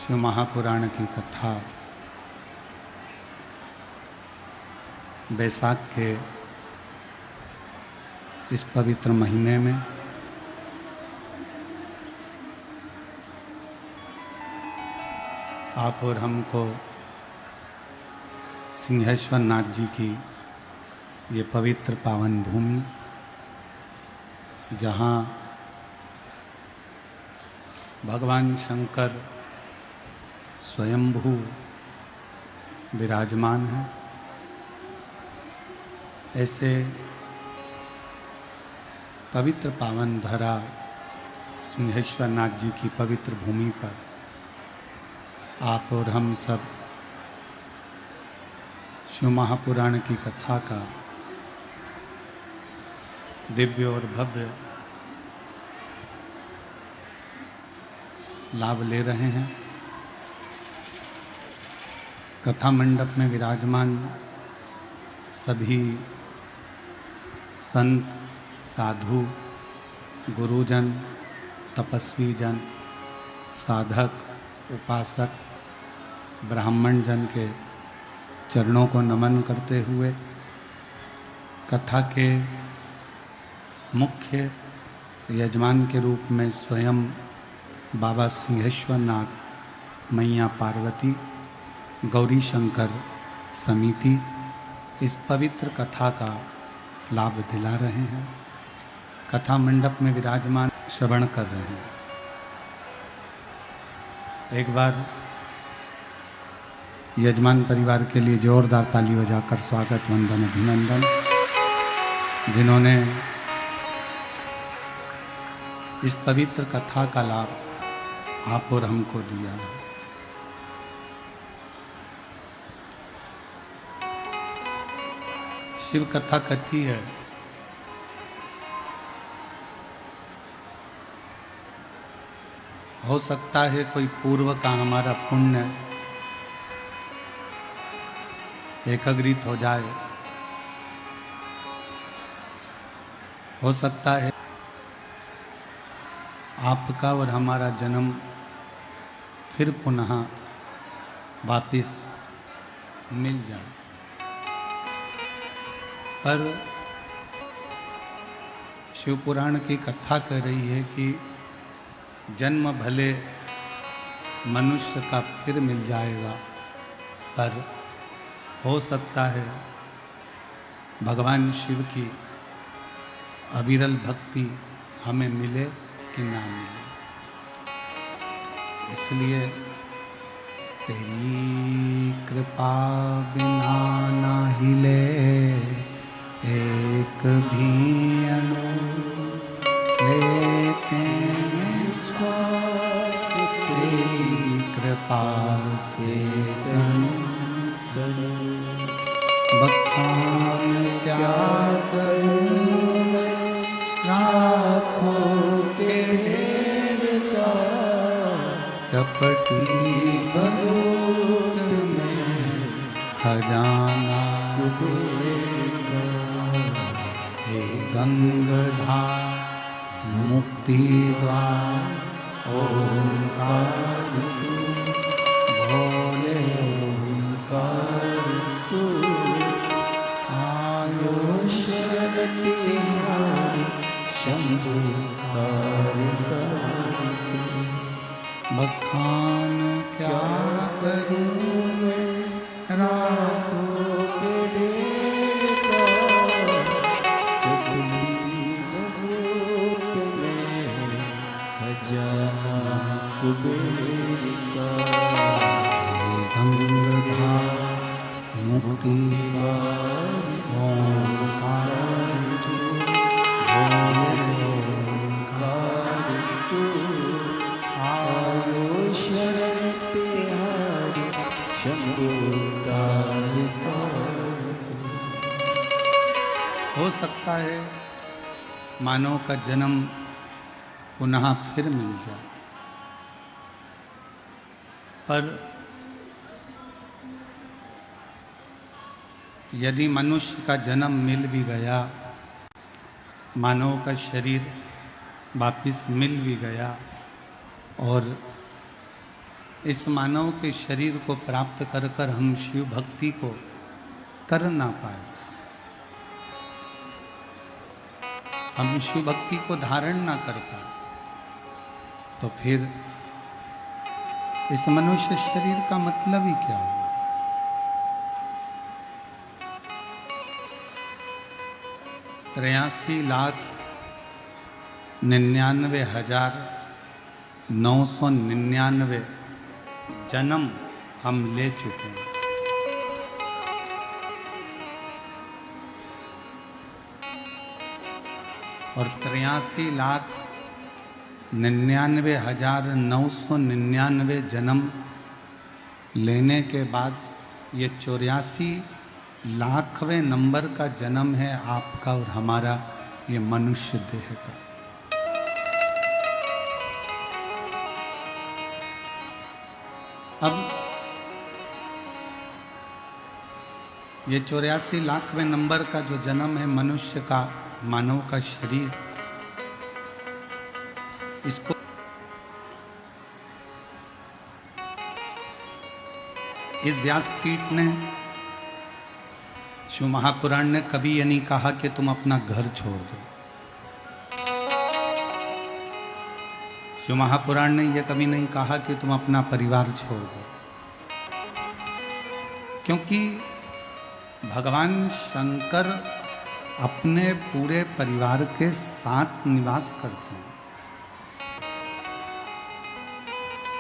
शिव महापुराण की कथा बैसाख के इस पवित्र महीने में आप और हमको सिंहेश्वर नाथ जी की ये पवित्र पावन भूमि, जहाँ भगवान शंकर स्वयंभू विराजमान है, ऐसे पवित्र पावन धरा सिंहेश्वर नाथ जी की पवित्र भूमि पर आप और हम सब शिव महापुराण की कथा का दिव्य और भव्य लाभ ले रहे हैं। कथा मंडप में विराजमान सभी संत, साधु, गुरुजन, तपस्वी जन, साधक, उपासक, ब्राह्मण जन के चरणों को नमन करते हुए कथा के मुख्य यजमान के रूप में स्वयं बाबा सिंहेश्वर नाथ, मैया पार्वती, गौरी शंकर समिति इस पवित्र कथा का लाभ दिला रहे हैं। कथा मंडप में विराजमान श्रवण कर रहे हैं। एक बार यजमान परिवार के लिए जोरदार ताली बजाकर स्वागत, वंदन, अभिनंदन, जिन्होंने इस पवित्र कथा का लाभ आप और हमको दिया है। शिव कथा कथी है, हो सकता है कोई पूर्व का हमारा पुण्य एकत्रित हो जाए, हो सकता है आपका और हमारा जन्म फिर पुनः वापिस मिल जाए, पर शिव पुराण की कथा कह रही है कि जन्म भले मनुष्य का फिर मिल जाएगा, पर हो सकता है भगवान शिव की अविरल भक्ति हमें मिले कि ना मिले। इसलिए तेरी कृपा बिना ना हिले एक भी अणु लेते स्वास, तेरी कृपा से बखान क्या करूं मैं लाखों के ढेर का, चपटी बरूद में खजाना डूबेगा। हे गंगाधार मुक्ति द्वार ओंकार तू, भोले ओंकार तू, आयुष शंभु बखान क्या करूं मैं राखों के ढेर का, खजाना कुबेर का। गंगाधार मुक्ति द्वार ओंकार तू, भोले ओंकार तू, आयुष तिहारी शंभु तारिका। हो सकता है मानव का जन्म पुनः फिर मिल जाए, पर यदि मनुष्य का जन्म मिल भी गया, मानव का शरीर वापिस मिल भी गया और इस मानव के शरीर को प्राप्त कर कर हम शिव भक्ति को कर ना पाए, हम शिव भक्ति को धारण ना कर पाए, तो फिर इस मनुष्य शरीर का मतलब ही क्या हुआ? 83,99,999 जन्म हम ले चुके हैं। और 83,99,999 जन्म लेने के बाद ये 84 लाखवें नंबर का जन्म है आपका और हमारा, ये मनुष्य देह का। अब ये 84 लाखवें नंबर का जो जन्म है मनुष्य का, मानव का शरीर, इसको इस व्यासपीठ ने, शिव महापुराण ने कभी ये नहीं कहा कि तुम अपना घर छोड़ दो। शिव महापुराण ने यह कभी नहीं कहा कि तुम अपना परिवार छोड़ दो, क्योंकि भगवान शंकर अपने पूरे परिवार के साथ निवास करते हैं।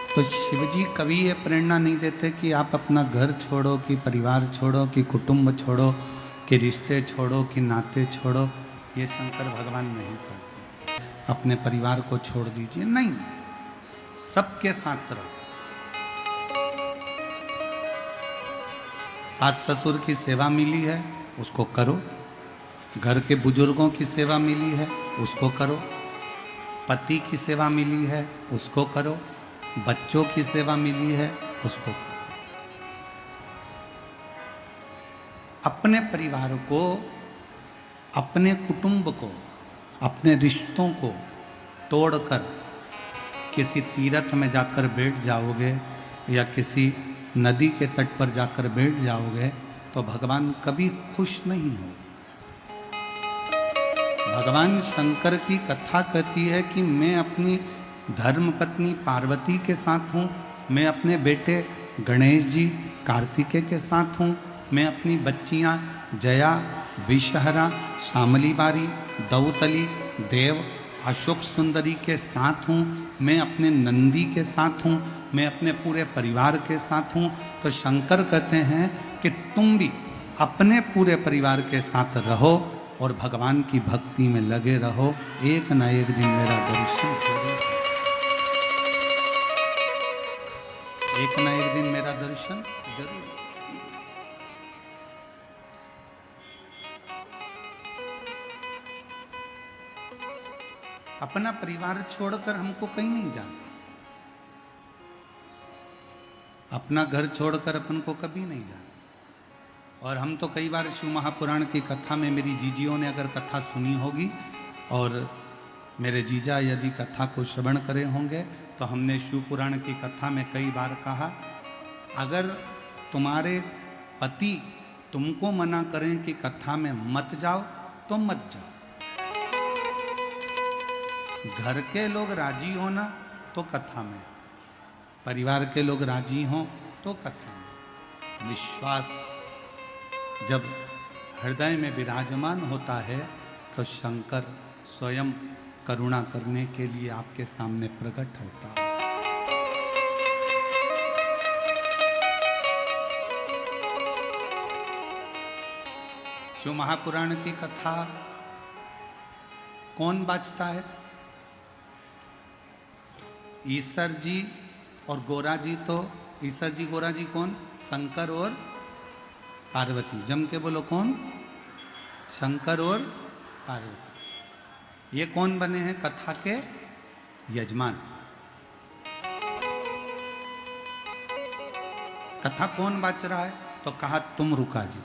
तो शिवजी कभी ये प्रेरणा नहीं देते कि आप अपना घर छोड़ो, कि परिवार छोड़ो, कि कुटुंब छोड़ो, कि रिश्ते छोड़ो, कि नाते छोड़ो। ये शंकर भगवान नहीं करते। अपने परिवार को छोड़ दीजिए, नहीं, सबके साथ रहो। सास ससुर की सेवा मिली है, उसको करो। घर के बुजुर्गों की सेवा मिली है, उसको करो। पति की सेवा मिली है, उसको करो। बच्चों की सेवा मिली है, उसको करो। अपने परिवार को, अपने कुटुंब को, अपने रिश्तों को तोड़कर किसी तीर्थ में जाकर बैठ जाओगे या किसी नदी के तट पर जाकर बैठ जाओगे तो भगवान कभी खुश नहीं हो। भगवान शंकर की कथा कहती है कि मैं अपनी धर्म पत्नी पार्वती के साथ हूँ, मैं अपने बेटे गणेश जी कार्तिकेय के साथ हूँ, मैं अपनी बच्चियाँ जया, विषहरा, शामली बारी, दौतली, देव, अशोक सुंदरी के साथ हूँ, मैं अपने नंदी के साथ हूँ, मैं अपने पूरे परिवार के साथ हूँ। तो शंकर कहते हैं कि तुम भी अपने पूरे परिवार के साथ रहो और भगवान की भक्ति में लगे रहो। एक ना एक दिन मेरा दर्शन करो, एक ना एक दिन मेरा दर्शन जरूर। अपना परिवार छोड़कर हमको कहीं नहीं जाना, अपना घर छोड़कर अपन को कभी नहीं जाना। और हम तो कई बार शिव महापुराण की कथा में, मेरी जीजियों ने अगर कथा सुनी होगी और मेरे जीजा यदि कथा को श्रवण करे होंगे, तो हमने शिव पुराण की कथा में कई बार कहा, अगर तुम्हारे पति तुमको मना करें कि कथा में मत जाओ तो मत जाओ। घर के लोग राजी हो ना तो कथा में, परिवार के लोग राजी हों तो कथा में। विश्वास जब हृदय में विराजमान होता है तो शंकर स्वयं करुणा करने के लिए आपके सामने प्रकट होता है। शिव महापुराण की कथा कौन बाँचता है? ईश्वर जी और गोरा जी। तो ईश्वर जी गोरा जी कौन? शंकर और पार्वती। जम के बोलो कौन? शंकर और पार्वती। ये कौन बने हैं कथा के यजमान? कथा कौन बाच रहा है? तो कहा तुमरुका जी।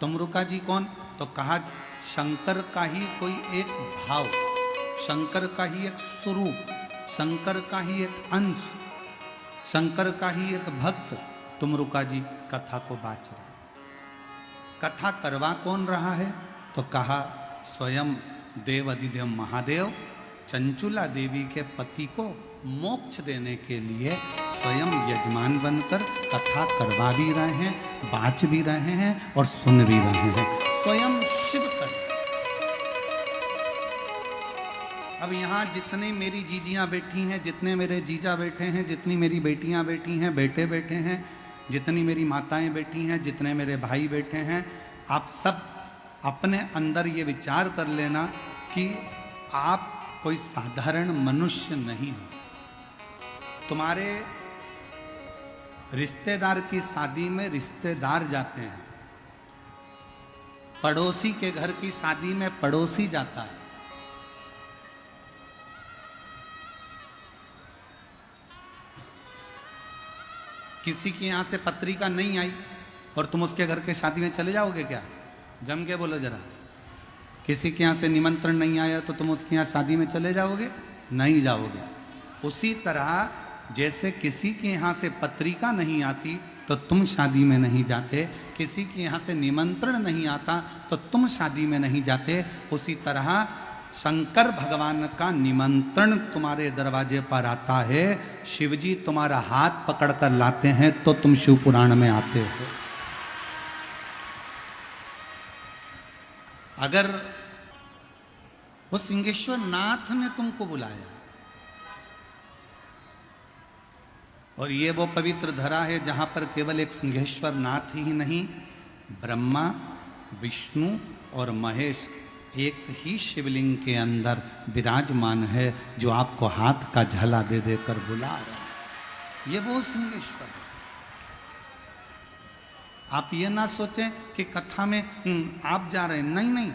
तुमरुका जी कौन? तो कहा शंकर का ही कोई एक भाव, शंकर का ही एक स्वरूप, शंकर का ही एक अंश शंकर का ही एक भक्त तुमरुका जी कथा को बाच रहा। कथा करवा कौन रहा है? तो कहा स्वयं देव अधिदेव महादेव चंचुला देवी के पति को मोक्ष देने के लिए स्वयं यजमान बनकर कथा करवा भी रहे हैं, बाच भी रहे हैं और सुन भी रहे हैं। स्वयं शिव कर। अब यहाँ जितने मेरी जीजियाँ बैठी हैं, जितने मेरे जीजा बैठे हैं, जितनी मेरी बेटियाँ बैठी हैं, बेटे बैठे हैं, जितनी मेरी माताएं बैठी हैं, जितने मेरे भाई बैठे हैं, आप सब अपने अंदर ये विचार कर लेना कि आप कोई साधारण मनुष्य नहीं हो। तुम्हारे रिश्तेदार की शादी में रिश्तेदार जाते हैं, पड़ोसी के घर की शादी में पड़ोसी जाता है। किसी के यहां से पत्रिका नहीं आई और तुम उसके घर के शादी में चले जाओगे क्या? जम के बोलो जरा। किसी के यहाँ से निमंत्रण नहीं आया तो तुम उसके यहाँ शादी में चले जाओगे? नहीं जाओगे। उसी तरह जैसे किसी के यहाँ से पत्रिका नहीं आती तो तुम शादी में नहीं जाते, किसी के यहाँ से निमंत्रण नहीं आता तो तुम शादी में नहीं जाते, उसी तरह शंकर भगवान का निमंत्रण तुम्हारे दरवाजे पर आता है। शिवजी तुम्हारा हाथ पकड़कर लाते हैं तो तुम शिव पुराण में आते हो। अगर वो सिंहेश्वर नाथ ने तुमको बुलाया और ये वो पवित्र धरा है जहां पर केवल एक सिंहेश्वर नाथ ही नहीं, ब्रह्मा, विष्णु और महेश एक ही शिवलिंग के अंदर विराजमान है, जो आपको हाथ का झला दे देकर बुला रहा है। ये वो सिंहेश्वर है। आप ये ना सोचें कि कथा में आप जा रहे हैं, नहीं नहीं,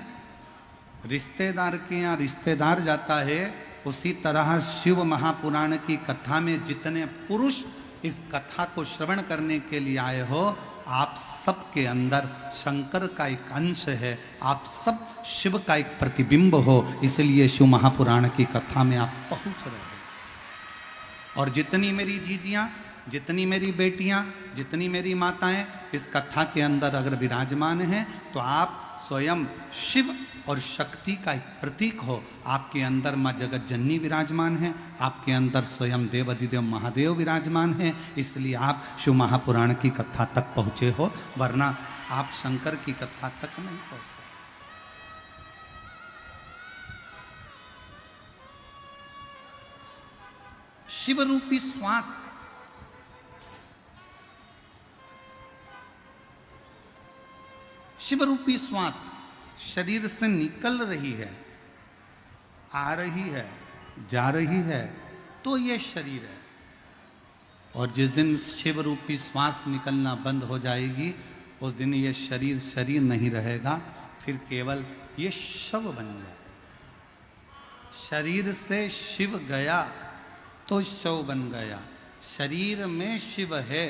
रिश्तेदार के यहाँ रिश्तेदार जाता है। उसी तरह शिव महापुराण की कथा में जितने पुरुष इस कथा को श्रवण करने के लिए आए हो, आप सब के अंदर शंकर का एक अंश है, आप सब शिव का एक प्रतिबिंब हो, इसलिए शिव महापुराण की कथा में आप पहुंच रहे हो। और जितनी मेरी जीजियां, जितनी मेरी बेटियां, जितनी मेरी माताएं इस कथा के अंदर अगर विराजमान हैं तो आप स्वयं शिव और शक्ति का एक प्रतीक हो। आपके अंदर माँ जगत जननी विराजमान है, आपके अंदर स्वयं देव अधिदेव महादेव विराजमान है, इसलिए आप शिव महापुराण की कथा तक पहुँचे हो, वरना आप शंकर की कथा तक नहीं पहुँच सकते। शिव रूपी श्वास शिव रूपी श्वास शरीर से निकल रही है, आ रही है, जा रही है, तो ये शरीर है। और जिस दिन शिव रूपी श्वास निकलना बंद हो जाएगी, उस दिन ये शरीर शरीर नहीं रहेगा, फिर केवल ये शव बन जाए। शरीर से शिव गया तो शव बन गया, शरीर में शिव है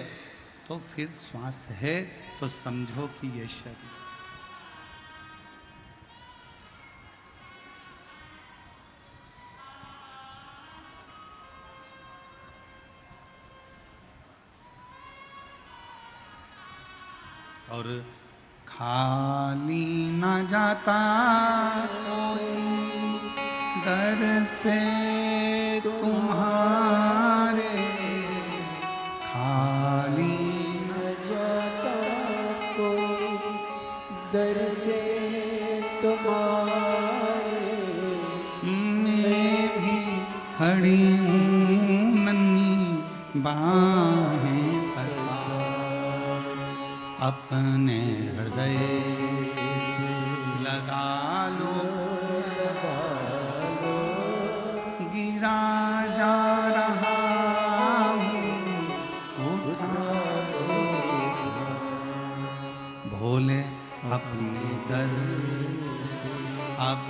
तो फिर श्वास है, तो समझो कि ये शरीर। और खाली न जाता कोई दर से तुम्हारे, खाली न जाता कोई दर से तुम्हारे। मैं भी खड़ी हूँ नन्ही बाहें अपने हृदय लगा लो, गिरा जा रहा हूँ उठा लो, भोले अपने दर अब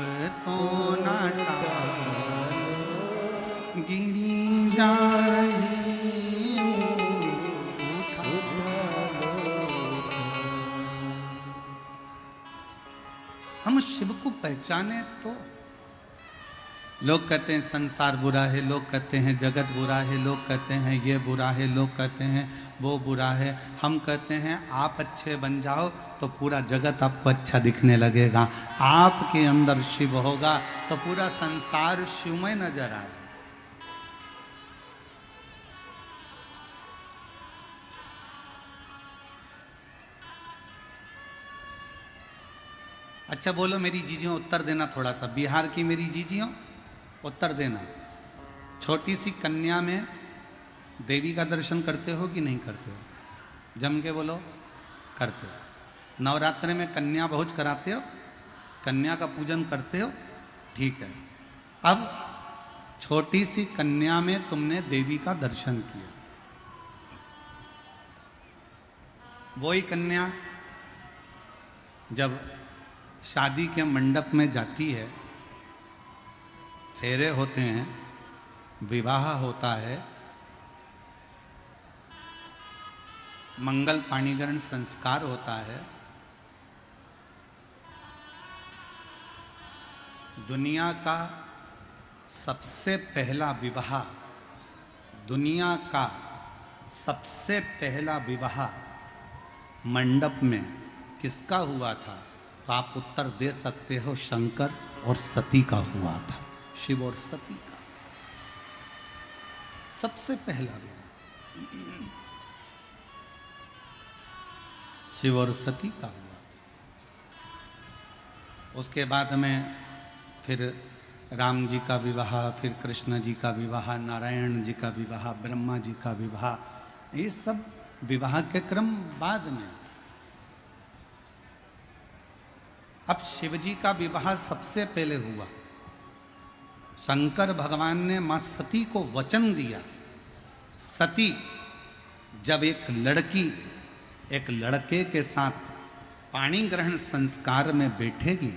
तो ना गिरी जा रही। हम शिव को पहचाने तो लोग कहते हैं संसार बुरा है, लोग कहते हैं जगत बुरा है, लोग कहते हैं ये बुरा है, लोग कहते हैं वो बुरा है। हम कहते हैं आप अच्छे बन जाओ तो पूरा जगत आपको अच्छा दिखने लगेगा। आपके अंदर शिव होगा तो पूरा संसार शिवमय नजर आए। अच्छा बोलो मेरी जीजियों, उत्तर देना थोड़ा सा। बिहार की मेरी जीजियों उत्तर देना। छोटी सी कन्या में देवी का दर्शन करते हो कि नहीं करते हो? जम के बोलो, करते हो। नवरात्रि में कन्या भोज कराते हो, कन्या का पूजन करते हो, ठीक है। अब छोटी सी कन्या में तुमने देवी का दर्शन किया, वही कन्या जब शादी के मंडप में जाती है, फेरे होते हैं, विवाह होता है, मंगल पाणिग्रहण संस्कार होता है, दुनिया का सबसे पहला विवाह, दुनिया का सबसे पहला विवाह मंडप में किसका हुआ था? तो आप उत्तर दे सकते हो, शंकर और सती का हुआ था। शिव और सती का सबसे पहला विवाह शिव और सती का हुआ था। उसके बाद में फिर राम जी का विवाह, फिर कृष्ण जी का विवाह, नारायण जी का विवाह, ब्रह्मा जी का विवाह, ये सब विवाह के क्रम बाद में। अब शिव जी का विवाह सबसे पहले हुआ। शंकर भगवान ने मां सती को वचन दिया, सती जब एक लड़की एक लड़के के साथ पाणी ग्रहण संस्कार में बैठेगी,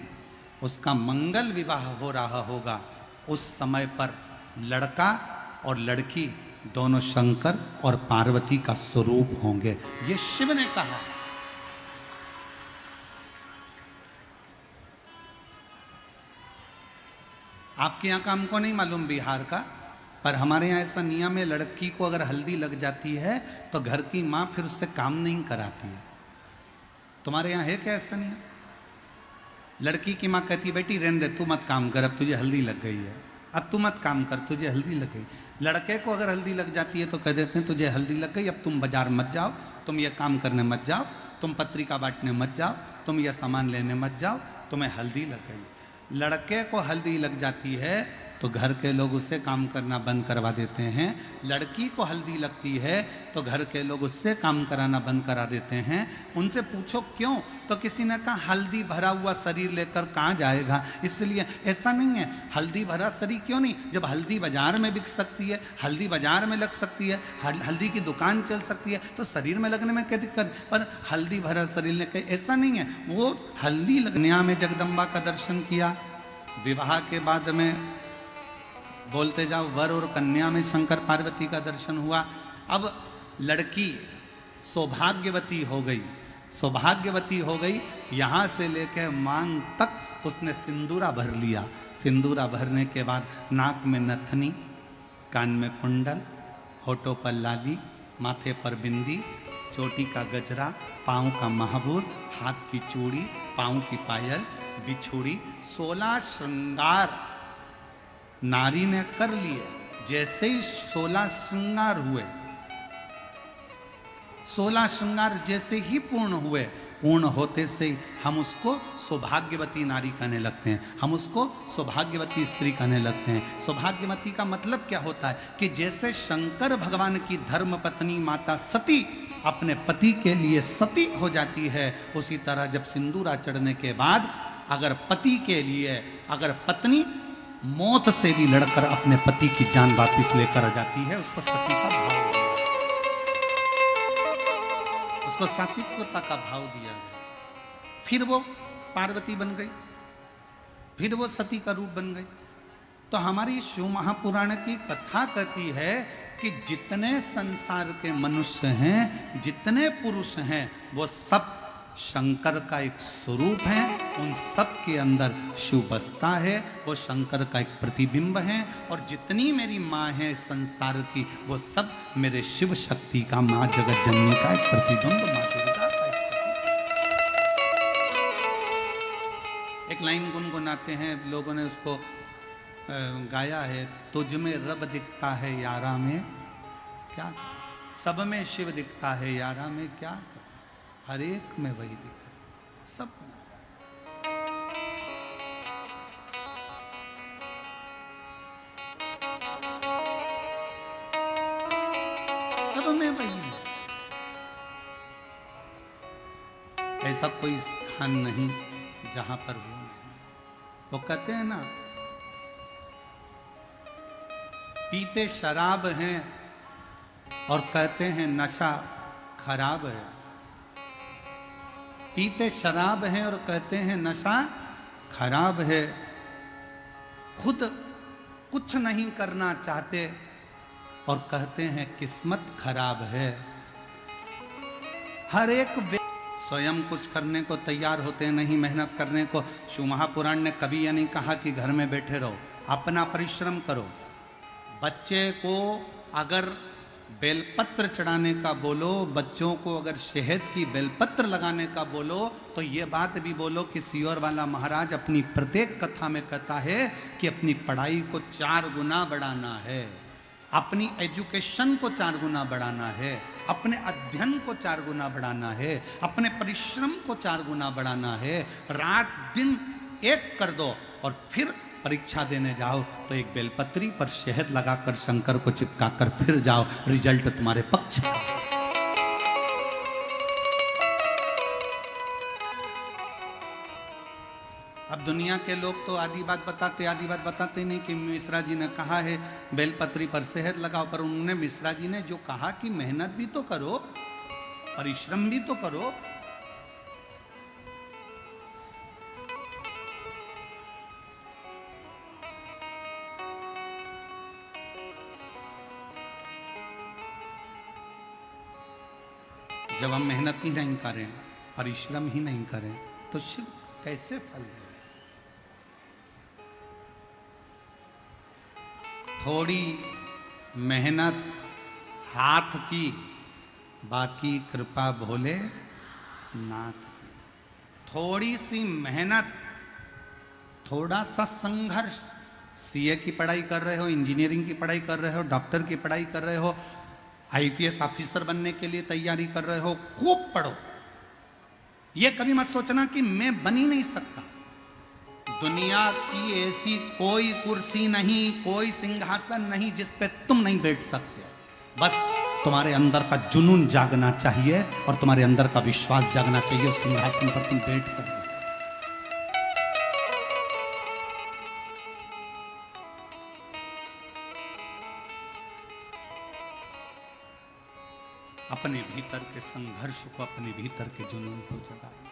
उसका मंगल विवाह हो रहा होगा, उस समय पर लड़का और लड़की दोनों शंकर और पार्वती का स्वरूप होंगे। ये शिव ने कहा। आपके यहाँ का हमको नहीं मालूम बिहार का, पर हमारे यहाँ ऐसा नियम है, लड़की को अगर हल्दी लग जाती है तो घर की माँ फिर उससे काम नहीं कराती है। तुम्हारे यहाँ है क्या ऐसा नियम? लड़की की माँ कहती है बेटी रहने दे, तू मत काम कर, अब तुझे हल्दी लग गई है, अब तू मत काम कर, तुझे हल्दी लग गई। लड़के को अगर हल्दी लग जाती है तो कह देते हैं तुझे हल्दी लग गई, अब तुम बाजार मत जाओ, तुम ये काम करने मत जाओ, तुम पत्रिका बांटने मत जाओ, तुम ये सामान लेने मत जाओ, तुम्हें हल्दी लग गई। लड़के को हल्दी लग जाती है तो घर के लोग उससे काम करना बंद करवा देते हैं। लड़की को हल्दी लगती है तो घर के लोग उससे काम कराना बंद करा देते हैं। उनसे पूछो क्यों, तो किसी ने कहा हल्दी भरा हुआ शरीर लेकर कहाँ जाएगा, इसलिए। ऐसा नहीं है, हल्दी भरा शरीर क्यों नहीं, जब हल्दी बाजार में बिक सकती है, हल्दी बाजार में लग सकती है, हल्दी की दुकान चल सकती है, तो शरीर में लगने में क्या दिक्कत? पर हल्दी भरा शरीर लेकर, ऐसा नहीं है। वो हल्दी लगने में जगदम्बा का दर्शन किया, विवाह के बाद में बोलते जाओ वर और कन्या में शंकर पार्वती का दर्शन हुआ। अब लड़की सौभाग्यवती हो गई, सौभाग्यवती हो गई, यहाँ से लेकर मांग तक उसने सिंदूरा भर लिया। सिंदूरा भरने के बाद नाक में नथनी, कान में कुंडल, होठों पर लाली, माथे पर बिंदी, चोटी का गजरा, पाँव का महाबूर, हाथ की चूड़ी, पाँव की पायल, बिछुड़ी, 16 श्रृंगार नारी ने कर लिए। जैसे ही 16 श्रृंगार हुए, 16 श्रृंगार जैसे ही पूर्ण हुए, पूर्ण होते से हम उसको सौभाग्यवती नारी कहने लगते हैं, हम उसको सौभाग्यवती स्त्री कहने लगते हैं। सौभाग्यवती का मतलब क्या होता है कि जैसे शंकर भगवान की धर्म पत्नी माता सती अपने पति के लिए सती हो जाती है, उसी तरह जब सिंदूरा चढ़ने के बाद अगर पति के लिए, अगर पत्नी मौत से भी लड़कर अपने पति की जान वापिस लेकर आ जाती है, उसको सती का भाव, उसको सात्विकता का भाव दिया गया। फिर वो पार्वती बन गई, फिर वो सती का रूप बन गई। तो हमारी शिव महापुराण की कथा कहती है कि जितने संसार के मनुष्य हैं, जितने पुरुष हैं, वो सब शंकर का एक स्वरूप है, उन सब के अंदर शिव बसता है, वो शंकर का एक प्रतिबिंब है। और जितनी मेरी माँ है संसार की, वो सब मेरे शिव शक्ति का, माँ जगत जननी का एक प्रतिबिंब, माँ दुर्गा का एक प्रतिबिंब। एक लाइन गुनगुनाते हैं, लोगों ने उसको गाया है, तुझ में रब दिखता है यारा में क्या, सब में शिव दिखता है यारा में क्या, हर एक में वही दिख रहा, सब में वही है। ऐसा कोई स्थान नहीं जहां पर वो नहीं। वो कहते हैं ना, पीते शराब हैं और कहते हैं नशा खराब है। पीते शराब हैं और कहते हैं नशा खराब है। खुद कुछ नहीं करना चाहते और कहते हैं किस्मत खराब है। हर एक स्वयं कुछ करने को तैयार होते नहीं, मेहनत करने को। शिव महापुराण ने कभी यह नहीं कहा कि घर में बैठे रहो, अपना परिश्रम करो। बच्चे को अगर बेलपत्र चढ़ाने का बोलो, बच्चों को अगर शहद की बेलपत्र लगाने का बोलो, तो ये बात भी बोलो कि सियोर वाला महाराज अपनी प्रत्येक कथा में कहता है कि अपनी पढ़ाई को 4 गुना बढ़ाना है, अपनी एजुकेशन को 4 गुना बढ़ाना है, अपने अध्ययन को 4 गुना बढ़ाना है, अपने परिश्रम को 4 गुना बढ़ाना है। रात दिन एक कर दो और फिर परीक्षा देने जाओ तो एक बेलपत्री पर शहद लगाकर शंकर को चिपकाकर फिर जाओ, रिजल्ट तुम्हारे पक्ष का। अब दुनिया के लोग तो आधी बात बताते नहीं कि मिश्रा जी ने कहा है बेलपत्री पर शहद लगाओ, पर उन्होंने, मिश्रा जी ने जो कहा कि मेहनत भी तो करो, परिश्रम भी तो करो। जब हम मेहनत ही नहीं करें, परिश्रम ही नहीं करें, तो शिव कैसे फल है? थोड़ी मेहनत हाथ की, बाकी कृपा भोले नाथ की। थोड़ी सी मेहनत, थोड़ा सा संघर्ष। सीए की पढ़ाई कर रहे हो, इंजीनियरिंग की पढ़ाई कर रहे हो, डॉक्टर की पढ़ाई कर रहे हो, आईपीएस ऑफिसर बनने के लिए तैयारी कर रहे हो, खूब पढ़ो। ये कभी मत सोचना कि मैं बन ही नहीं सकता। दुनिया की ऐसी कोई कुर्सी नहीं, कोई सिंहासन नहीं जिस पे तुम नहीं बैठ सकते। बस तुम्हारे अंदर का जुनून जागना चाहिए और तुम्हारे अंदर का विश्वास जागना चाहिए, उस सिंहासन पर तुम बैठ कर। अपने भीतर के संघर्ष को, अपने भीतर के जुनून को जगाइए।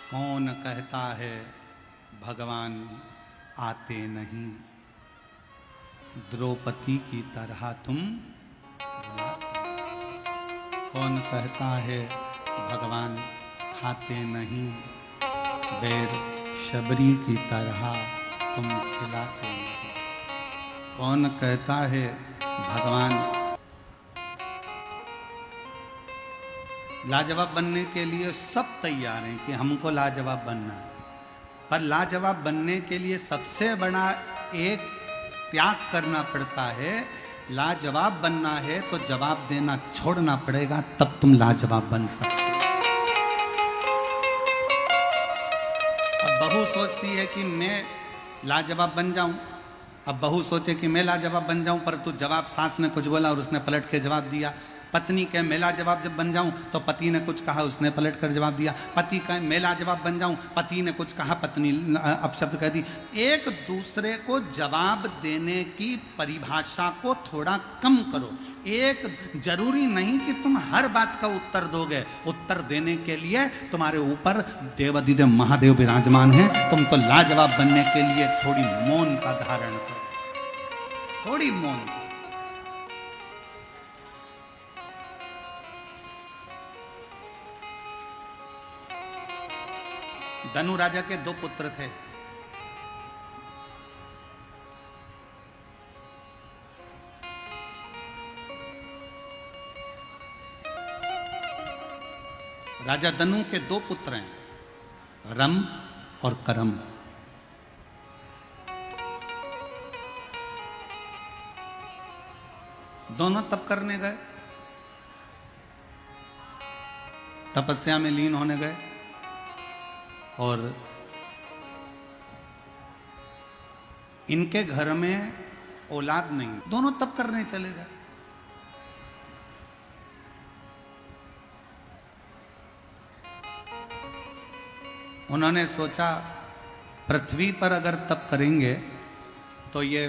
कौन कहता है भगवान आते नहीं, द्रौपदी की तरह तुम। कौन कहता है भगवान खाते नहीं, बैर शबरी की तरह तुम खिलाते नहीं। कौन कहता है भगवान। लाजवाब बनने के लिए सब तैयार हैं कि हमको लाजवाब बनना है, पर लाजवाब बनने के लिए सबसे बड़ा एक त्याग करना पड़ता है। लाजवाब बनना है तो जवाब देना छोड़ना पड़ेगा, तब तुम लाजवाब बन सकते हो। अब बहू सोचती है कि मैं लाजवाब बन जाऊं, अब बहू सोचे कि मैं लाजवाब बन जाऊं, पर तू जवाब, सास ने कुछ बोला और उसने पलट के जवाब दिया। पत्नी कहे मैं लाजवाब जब बन जाऊं, तो पति ने कुछ कहा, उसने पलट कर जवाब दिया। पति कहे मैं लाजवाब बन जाऊं, पति ने कुछ कहा, पत्नी अपशब्द कह दी। एक दूसरे को जवाब देने की परिभाषा को थोड़ा कम करो। एक जरूरी नहीं कि तुम हर बात का उत्तर दोगे। उत्तर देने के लिए तुम्हारे ऊपर देवाधिदेव महादेव विराजमान हैं। तुम तो लाजवाब बनने के लिए थोड़ी मौन का धारण करो, थोड़ी मौन। धनु राजा के दो पुत्र थे। राजा धनु के दो पुत्र हैं, रंभ और करम। दोनों तप करने गए, तपस्या में लीन होने गए, और इनके घर में औलाद नहीं, दोनों तप करने चले गए। उन्होंने सोचा पृथ्वी पर अगर तप करेंगे तो ये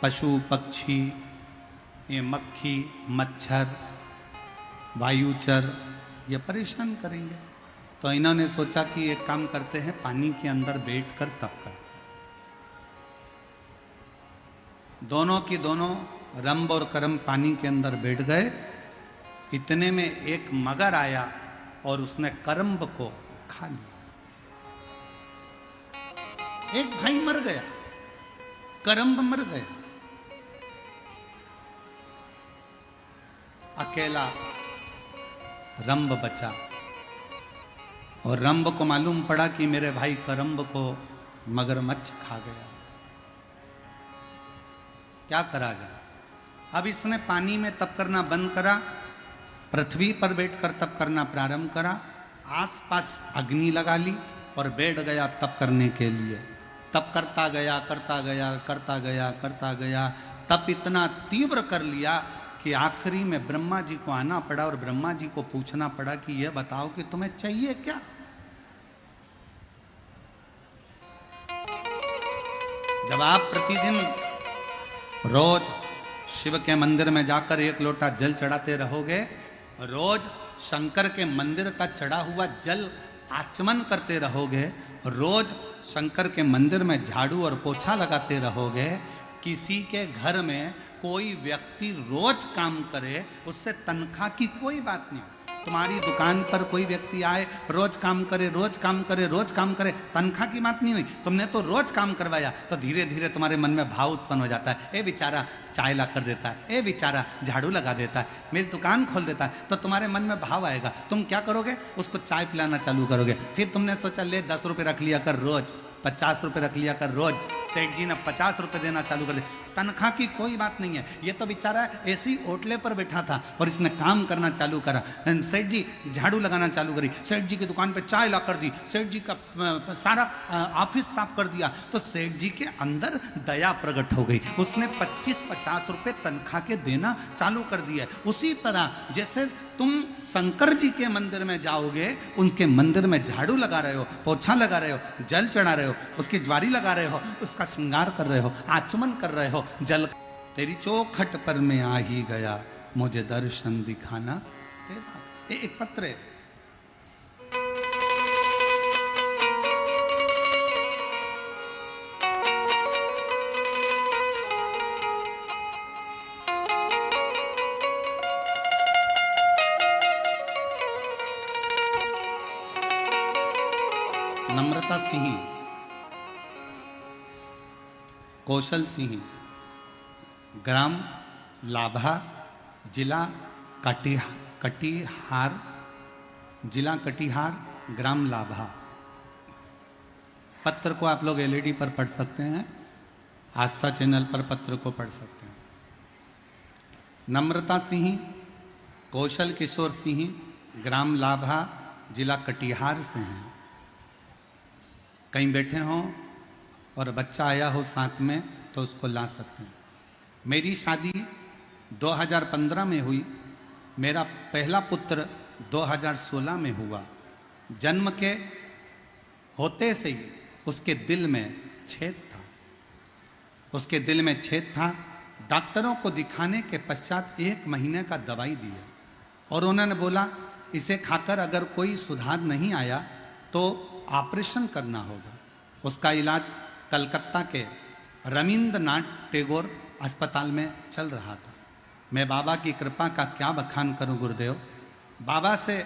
पशु पक्षी, ये मक्खी मच्छर वायुचर ये परेशान करेंगे। तो इन्होंने सोचा कि एक काम करते हैं, पानी के अंदर बैठकर तप कर। दोनों की दोनों रंभ और करम पानी के अंदर बैठ गए। इतने में एक मगर आया और उसने करम्ब को खा लिया। एक भाई मर गया, करम्ब मर गया, अकेला रंभ बचा। और रंभ को मालूम पड़ा कि मेरे भाई करम्ब को मगरमच्छ खा गया, क्या करा जाए। अब इसने पानी में तप करना बंद करा, पृथ्वी पर बैठकर तप करना प्रारंभ करा, आसपास अग्नि लगा ली और बैठ गया तप करने के लिए। तप करता गया करता गया करता गया करता गया, तप इतना तीव्र कर लिया कि आखिरी में ब्रह्मा जी को आना पड़ा और ब्रह्मा जी को पूछना पड़ा कि यह बताओ कि तुम्हें चाहिए क्या। जब आप प्रतिदिन रोज शिव के मंदिर में जाकर एक लोटा जल चढ़ाते रहोगे, रोज शंकर के मंदिर का चढ़ा हुआ जल आचमन करते रहोगे, रोज शंकर के मंदिर में झाड़ू और पोछा लगाते रहोगे, किसी के घर में कोई व्यक्ति रोज काम करे, उससे तनख्वाह की कोई बात नहीं। तुम्हारी दुकान पर कोई व्यक्ति आए, रोज काम करे रोज काम करे रोज काम करे, तनख्वाह की बात नहीं हुई, तुमने तो रोज काम करवाया, तो धीरे धीरे तुम्हारे मन में भाव उत्पन्न हो जाता है। ए बेचारा चाय ला कर देता है, ए बेचारा झाड़ू लगा देता है, मेरी दुकान खोल देता है, तो तुम्हारे मन में भाव आएगा। तुम क्या करोगे, उसको चाय पिलाना चालू करोगे। फिर तुमने सोचा ले 10 रुपये रख लिया कर रोज, 50 रुपये रख लिया कर रोज, सेठ जी ने 50 रुपये देना चालू कर दिया। तनख्वाह की कोई बात नहीं है, ये तो बेचारा ऐसी ओटले पर बैठा था और इसने काम करना चालू करा। सेठ जी झाड़ू लगाना चालू करी, सेठ जी की दुकान पे चाय ला कर दी, सेठ जी का सारा ऑफिस साफ कर दिया, तो सेठ जी के अंदर दया प्रकट हो गई। उसने 25-50 रुपये तनख्वाह के देना चालू कर दिया। उसी तरह जैसे तुम शंकर जी के मंदिर में जाओगे, उनके मंदिर में झाड़ू लगा रहे हो, पोछा लगा रहे हो, जल चढ़ा रहे हो, उसकी ज्वारी लगा रहे हो, उसका श्रृंगार कर रहे हो, आचमन कर रहे हो, जल तेरी चौखट पर मैं आ ही गया, मुझे दर्शन दिखाना तेरा। एक पत्र है, नम्रता सिंह, कौशल सिंह, ग्राम लाभा, जिला कटिहार, जिला कटिहार, ग्राम लाभा। पत्र को आप लोग एलईडी पर पढ़ सकते हैं, आस्था चैनल पर पत्र को पढ़ सकते हैं। नम्रता सिंह, कौशल किशोर सिंह, ग्राम लाभा, जिला कटिहार से हैं। कहीं बैठे हों और बच्चा आया हो साथ में तो उसको ला सकते हैं। मेरी शादी 2015 में हुई, मेरा पहला पुत्र 2016 में हुआ। जन्म के होते से ही उसके दिल में छेद था, उसके दिल में छेद था। डॉक्टरों को दिखाने के पश्चात 1 महीने का दवाई दिया और उन्होंने बोला इसे खाकर अगर कोई सुधार नहीं आया तो ऑपरेशन करना होगा। उसका इलाज कलकत्ता के रविंद्रनाथ टैगोर अस्पताल में चल रहा था। मैं बाबा की कृपा का क्या बखान करूं गुरुदेव, बाबा से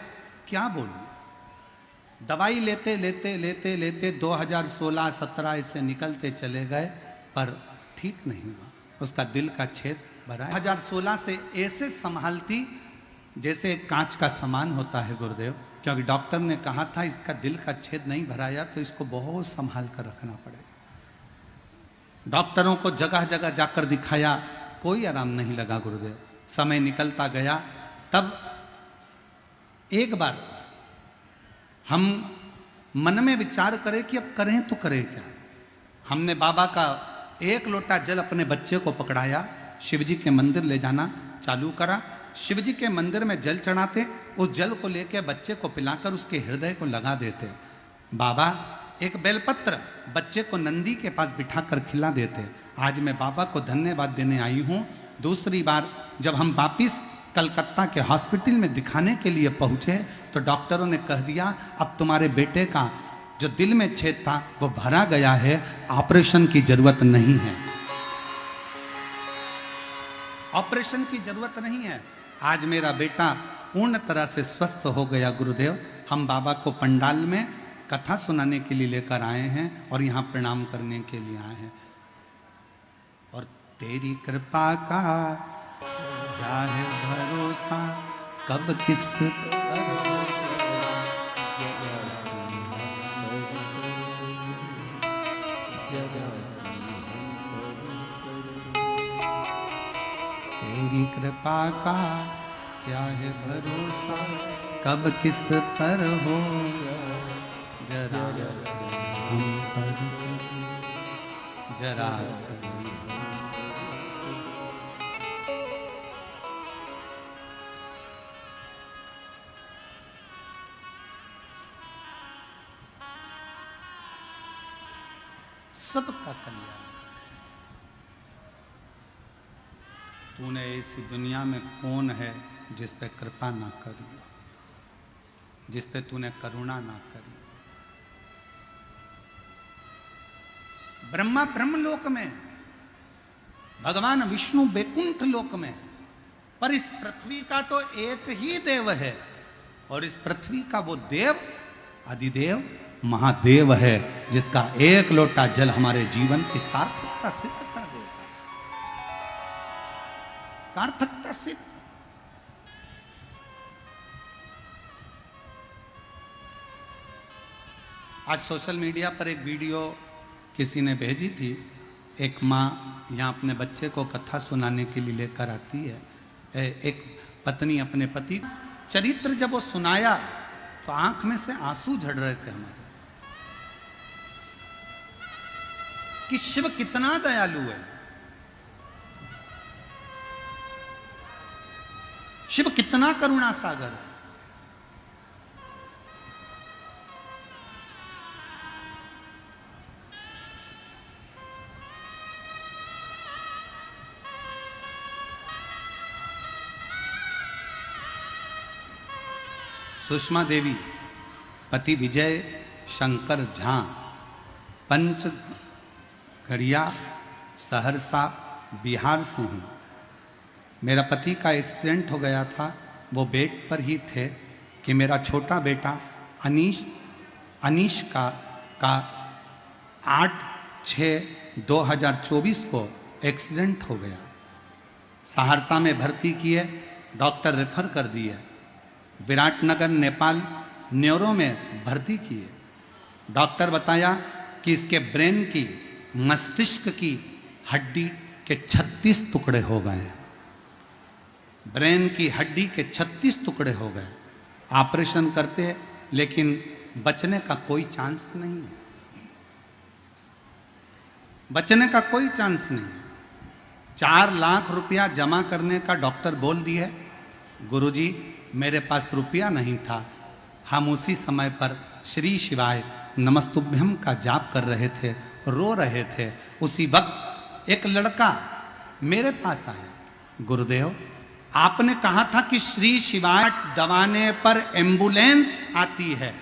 क्या बोलूं। दवाई लेते लेते लेते लेते 2016-17 इससे निकलते चले गए, पर ठीक नहीं हुआ। उसका दिल का छेद भरा। 2016 से ऐसे संभालती जैसे कांच का सामान होता है गुरुदेव, क्योंकि डॉक्टर ने कहा था इसका दिल का छेद नहीं भराया तो इसको बहुत संभाल कर रखना पड़ेगा। डॉक्टरों को जगह जगह जाकर दिखाया, कोई आराम नहीं लगा गुरुदेव। समय निकलता गया, तब एक बार हम मन में विचार करें कि अब करें तो करें क्या। हमने बाबा का एक लोटा जल अपने बच्चे को पकड़ाया, शिवजी के मंदिर ले जाना चालू करा। शिवजी के मंदिर में जल चढ़ाते, उस जल को लेकर बच्चे को पिलाकर उसके हृदय को लगा देते। बाबा एक बेलपत्र बच्चे को नंदी के पास बिठाकर खिला देते। आज मैं बाबा को धन्यवाद देने आई हूँ। दूसरी बार जब हम वापिस कलकत्ता के हॉस्पिटल में दिखाने के लिए पहुंचे तो डॉक्टरों ने कह दिया अब तुम्हारे बेटे का जो दिल में छेद था वो भरा गया है, ऑपरेशन की जरूरत नहीं है, ऑपरेशन की जरूरत नहीं है। आज मेरा बेटा पूर्ण तरह से स्वस्थ हो गया गुरुदेव। हम बाबा को पंडाल में कथा सुनाने के लिए लेकर आए हैं और यहाँ प्रणाम करने के लिए आए हैं। और तेरी कृपा का क्या है भरोसा, कब किस तेरी कृपा का क्या है भरोसा, कब किस पर हो जरा हम पर जरा। सबका कल्याण। तूने ऐसी दुनिया में कौन है जिस पे कृपा ना करी, जिस पे तूने करुणा ना करी। ब्रह्मा ब्रह्मलोक में, भगवान विष्णु बैकुंठ लोक में, पर इस पृथ्वी का तो एक ही देव है और इस पृथ्वी का वो देव अधिदेव महादेव है जिसका एक लोटा जल हमारे जीवन की सार्थकता सिद्ध कर देगा। सार्थकता सिद्ध। आज सोशल मीडिया पर एक वीडियो किसी ने भेजी थी। एक माँ यहाँ अपने बच्चे को कथा सुनाने के लिए लेकर आती है। एक पत्नी अपने पति चरित्र जब वो सुनाया तो आंख में से आंसू झड़ रहे थे हमारे, कि शिव कितना दयालु है, शिव कितना करुणा सागर है। सुषमा देवी, पति विजय शंकर झा, पंच गढ़िया सहरसा बिहार से हूँ। मेरा पति का एक्सीडेंट हो गया था, वो बेड पर ही थे कि मेरा छोटा बेटा अनीश का 8/6/2024 को एक्सीडेंट हो गया। सहरसा में भर्ती किए, डॉक्टर रेफर कर दिए। विराटनगर नेपाल न्यूरो में भर्ती किए। डॉक्टर बताया कि इसके ब्रेन की, मस्तिष्क की हड्डी के 36 टुकड़े हो गए हैं। ब्रेन की हड्डी के 36 टुकड़े हो गए। ऑपरेशन करते लेकिन बचने का कोई चांस नहीं है, बचने का कोई चांस नहीं है। 4 लाख रुपया जमा करने का डॉक्टर बोल दिए। गुरुजी मेरे पास रुपया नहीं था। हम उसी समय पर श्री शिवाय नमस्तुभ्यम का जाप कर रहे थे, रो रहे थे। उसी वक्त एक लड़का मेरे पास आया, गुरुदेव आपने कहा था कि श्री शिवाय दबाने पर एम्बुलेंस आती है,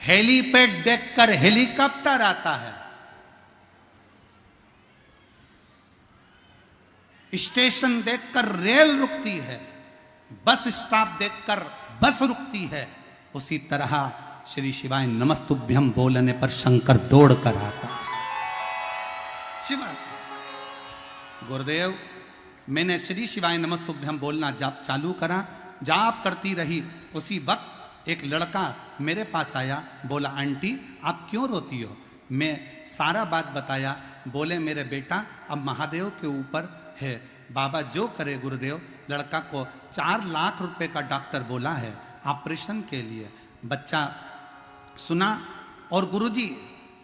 हेलीपैड देखकर हेलीकॉप्टर आता है, स्टेशन देखकर रेल रुकती है, बस स्टॉप देखकर बस रुकती है, उसी तरह श्री शिवाय नमस्तुभ्यम बोलने पर शंकर दौड़ कर आता। शिवा गुरुदेव, मैंने श्री शिवाय नमस्तुभ्यम बोलना जाप चालू करा, जाप करती रही। उसी वक्त एक लड़का मेरे पास आया, बोला आंटी आप क्यों रोती हो? मैं सारा बात बताया। बोले मेरे बेटा अब महादेव के ऊपर है, बाबा जो करे गुरुदेव। लड़का को 4 लाख रुपए का डॉक्टर बोला है ऑपरेशन के लिए। बच्चा सुना और गुरुजी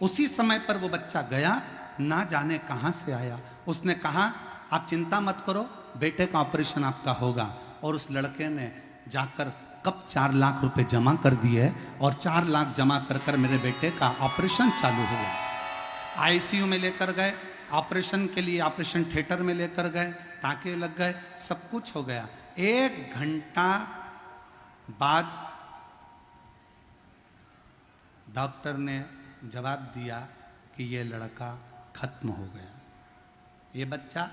उसी समय पर वो बच्चा गया, ना जाने कहाँ से आया। उसने कहा आप चिंता मत करो, बेटे का ऑपरेशन आपका होगा। और उस लड़के ने जाकर कब 4 लाख रुपए जमा कर दिए और 4 लाख जमा कर कर मेरे बेटे का ऑपरेशन चालू हुआ। आईसीयू में लेकर गए, ऑपरेशन के लिए ऑपरेशन थिएटर में लेकर गए, टाँके लग गए, सब कुछ हो गया। 1 घंटा बाद डॉक्टर ने जवाब दिया कि ये लड़का खत्म हो गया, ये बच्चा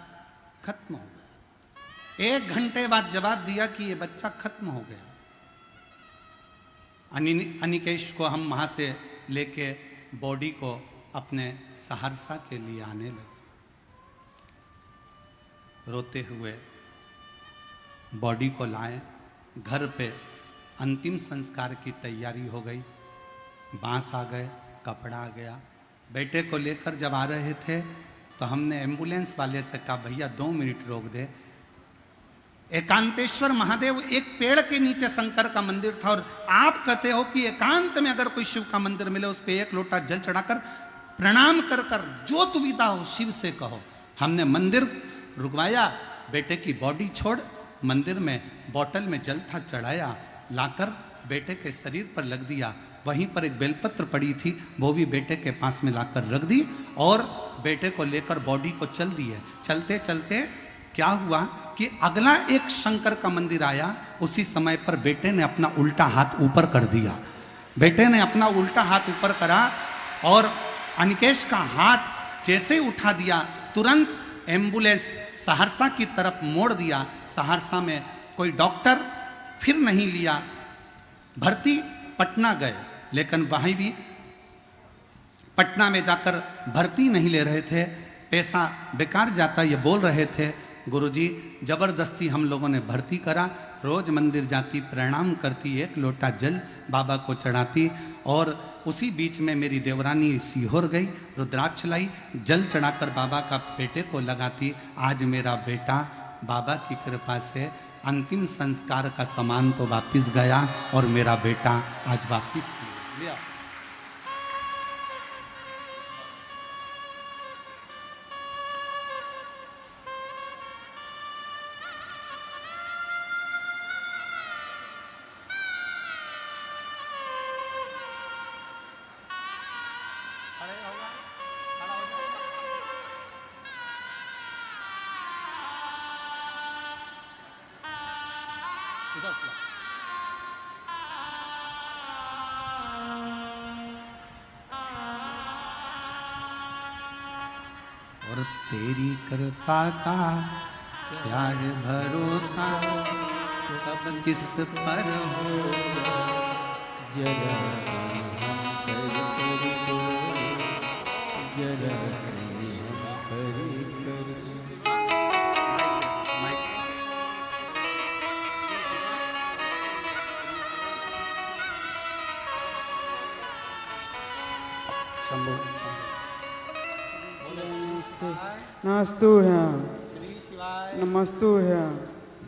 खत्म हो गया। 1 घंटे बाद जवाब दिया कि ये बच्चा खत्म हो गया। अनिकेश को हम वहाँ से लेके बॉडी को अपने सहरसा के लिए आने लगे। रोते हुए बॉडी को लाए, घर पे अंतिम संस्कार की तैयारी हो गई। बांस आ गए, कपड़ा आ गया। बेटे को लेकर जब आ रहे थे तो हमने एम्बुलेंस वाले से कहा भैया 2 मिनट रोक दे। एकांतेश्वर महादेव एक पेड़ के नीचे शंकर का मंदिर था, और आप कहते हो कि एकांत में अगर कोई शिव का मंदिर मिले उस पे 1 लोटा जल चढ़ाकर प्रणाम कर कर जो दुविधा हो शिव से कहो। हमने मंदिर रुकवाया, बेटे की बॉडी छोड़ मंदिर में बोतल में जल था चढ़ाया, लाकर बेटे के शरीर पर लग दिया। वहीं पर एक बेलपत्र पड़ी थी, वो भी बेटे के पास में लाकर रख दी और बेटे को लेकर बॉडी को चल दिए। चलते चलते क्या हुआ कि अगला एक शंकर का मंदिर आया। उसी समय पर बेटे ने अपना उल्टा हाथ ऊपर कर दिया। बेटे ने अपना उल्टा हाथ ऊपर करा और अनिकेश का हाथ जैसे ही उठा दिया, तुरंत एम्बुलेंस सहरसा की तरफ मोड़ दिया। सहरसा में कोई डॉक्टर फिर नहीं लिया, भर्ती पटना गए, लेकिन वहीं भी पटना में जाकर भर्ती नहीं ले रहे थे, पैसा बेकार जाता ये बोल रहे थे। गुरुजी जबरदस्ती हम लोगों ने भर्ती करा। रोज मंदिर जाती, प्रणाम करती, 1 लोटा जल बाबा को चढ़ाती। और उसी बीच में मेरी देवरानी सीहोर गई, रुद्राक्ष लाई, जल चढ़ाकर बाबा का बेटे को लगाती। आज मेरा बेटा बाबा की कृपा से अंतिम संस्कार का सामान तो वापिस गया और मेरा बेटा आज वापिस लिया। और तेरी कृपा का क्या है भरोसा, कब किस पर हो जरा जरा नमस्तु है, नमस्तु है।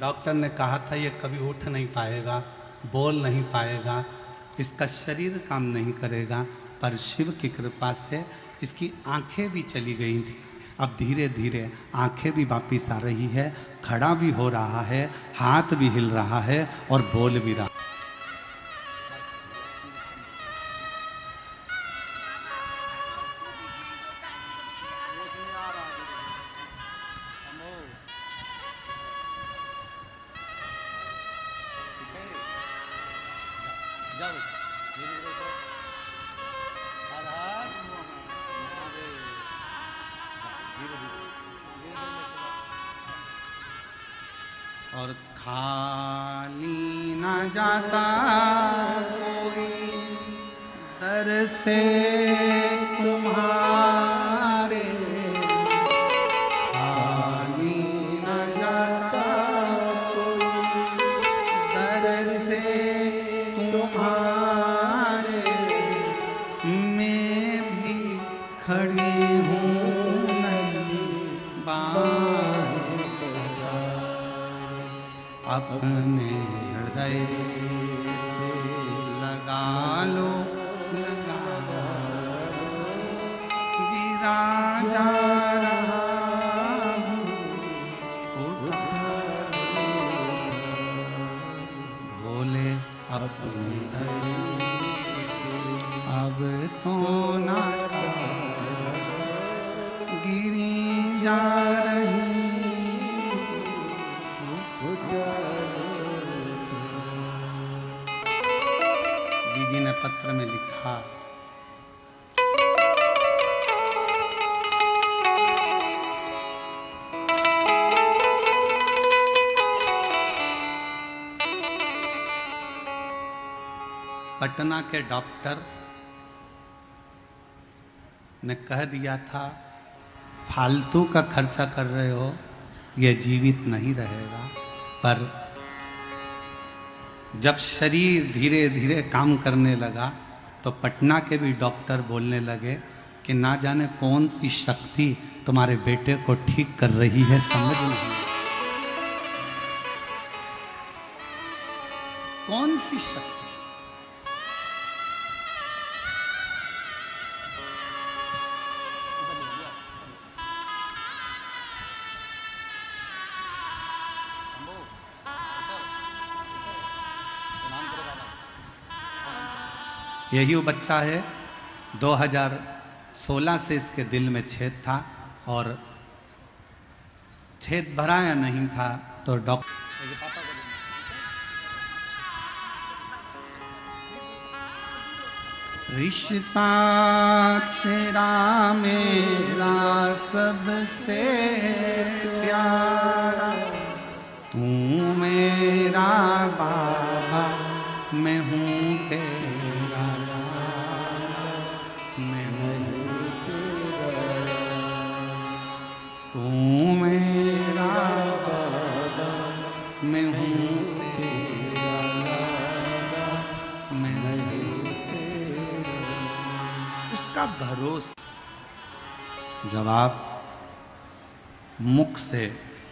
डॉक्टर ने कहा था ये कभी उठ नहीं पाएगा, बोल नहीं पाएगा, इसका शरीर काम नहीं करेगा, पर शिव की कृपा से इसकी आंखें भी चली गई थी। अब धीरे धीरे आंखें भी वापिस आ रही है, खड़ा भी हो रहा है, हाथ भी हिल रहा है और बोल भी रहा। और खाली न जाता से तुम्हारे खाली न जाता कोई, दर से तुम्हारे मैं भी खड़ी हूँ अपने हृदय से लगा लो, लगा गिरा जा रहा हूँ, भोले अपने अब तो ना गिरी जा रही। जी ने पत्र में लिखा, पटना के डॉक्टर ने कह दिया था फालतू का खर्चा कर रहे हो, यह जीवित नहीं रहेगा। पर जब शरीर धीरे धीरे काम करने लगा तो पटना के भी डॉक्टर बोलने लगे कि ना जाने कौन सी शक्ति तुम्हारे बेटे को ठीक कर रही है, समझ नहीं कौन सी शक्ति। यही वो बच्चा है, 2016 से इसके दिल में छेद था और छेद भरा या नहीं था तो डॉक्टर रिश्ता तेरा मेरा सबसे प्यारा, तू मेरा बाबा मैं हूँ तेरा, मैं हूँ तू मेरा बाबा मैं हूँ तेरा, मैं हूँ उसका भरोसा। जब आप मुख से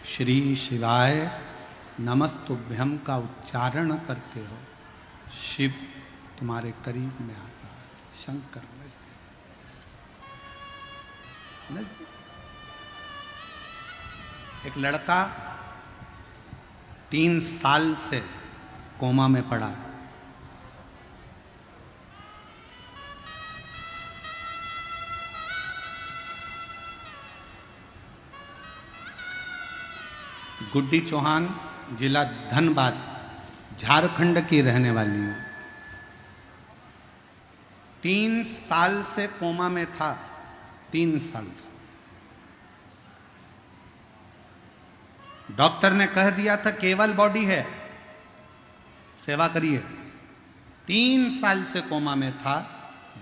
श्री शिवाय नमस्तुभ्यम का उच्चारण करते हो, शिव तुम्हारे करीब में आता है, शंकर नजदीक। एक लड़का 3 साल से कोमा में पड़ा है। गुड्डी चौहान, जिला धनबाद, झारखंड की रहने वाली हूँ। 3 साल से कोमा में था, 3 साल से। डॉक्टर ने कह दिया था केवल बॉडी है, सेवा करिए। 3 साल से कोमा में था।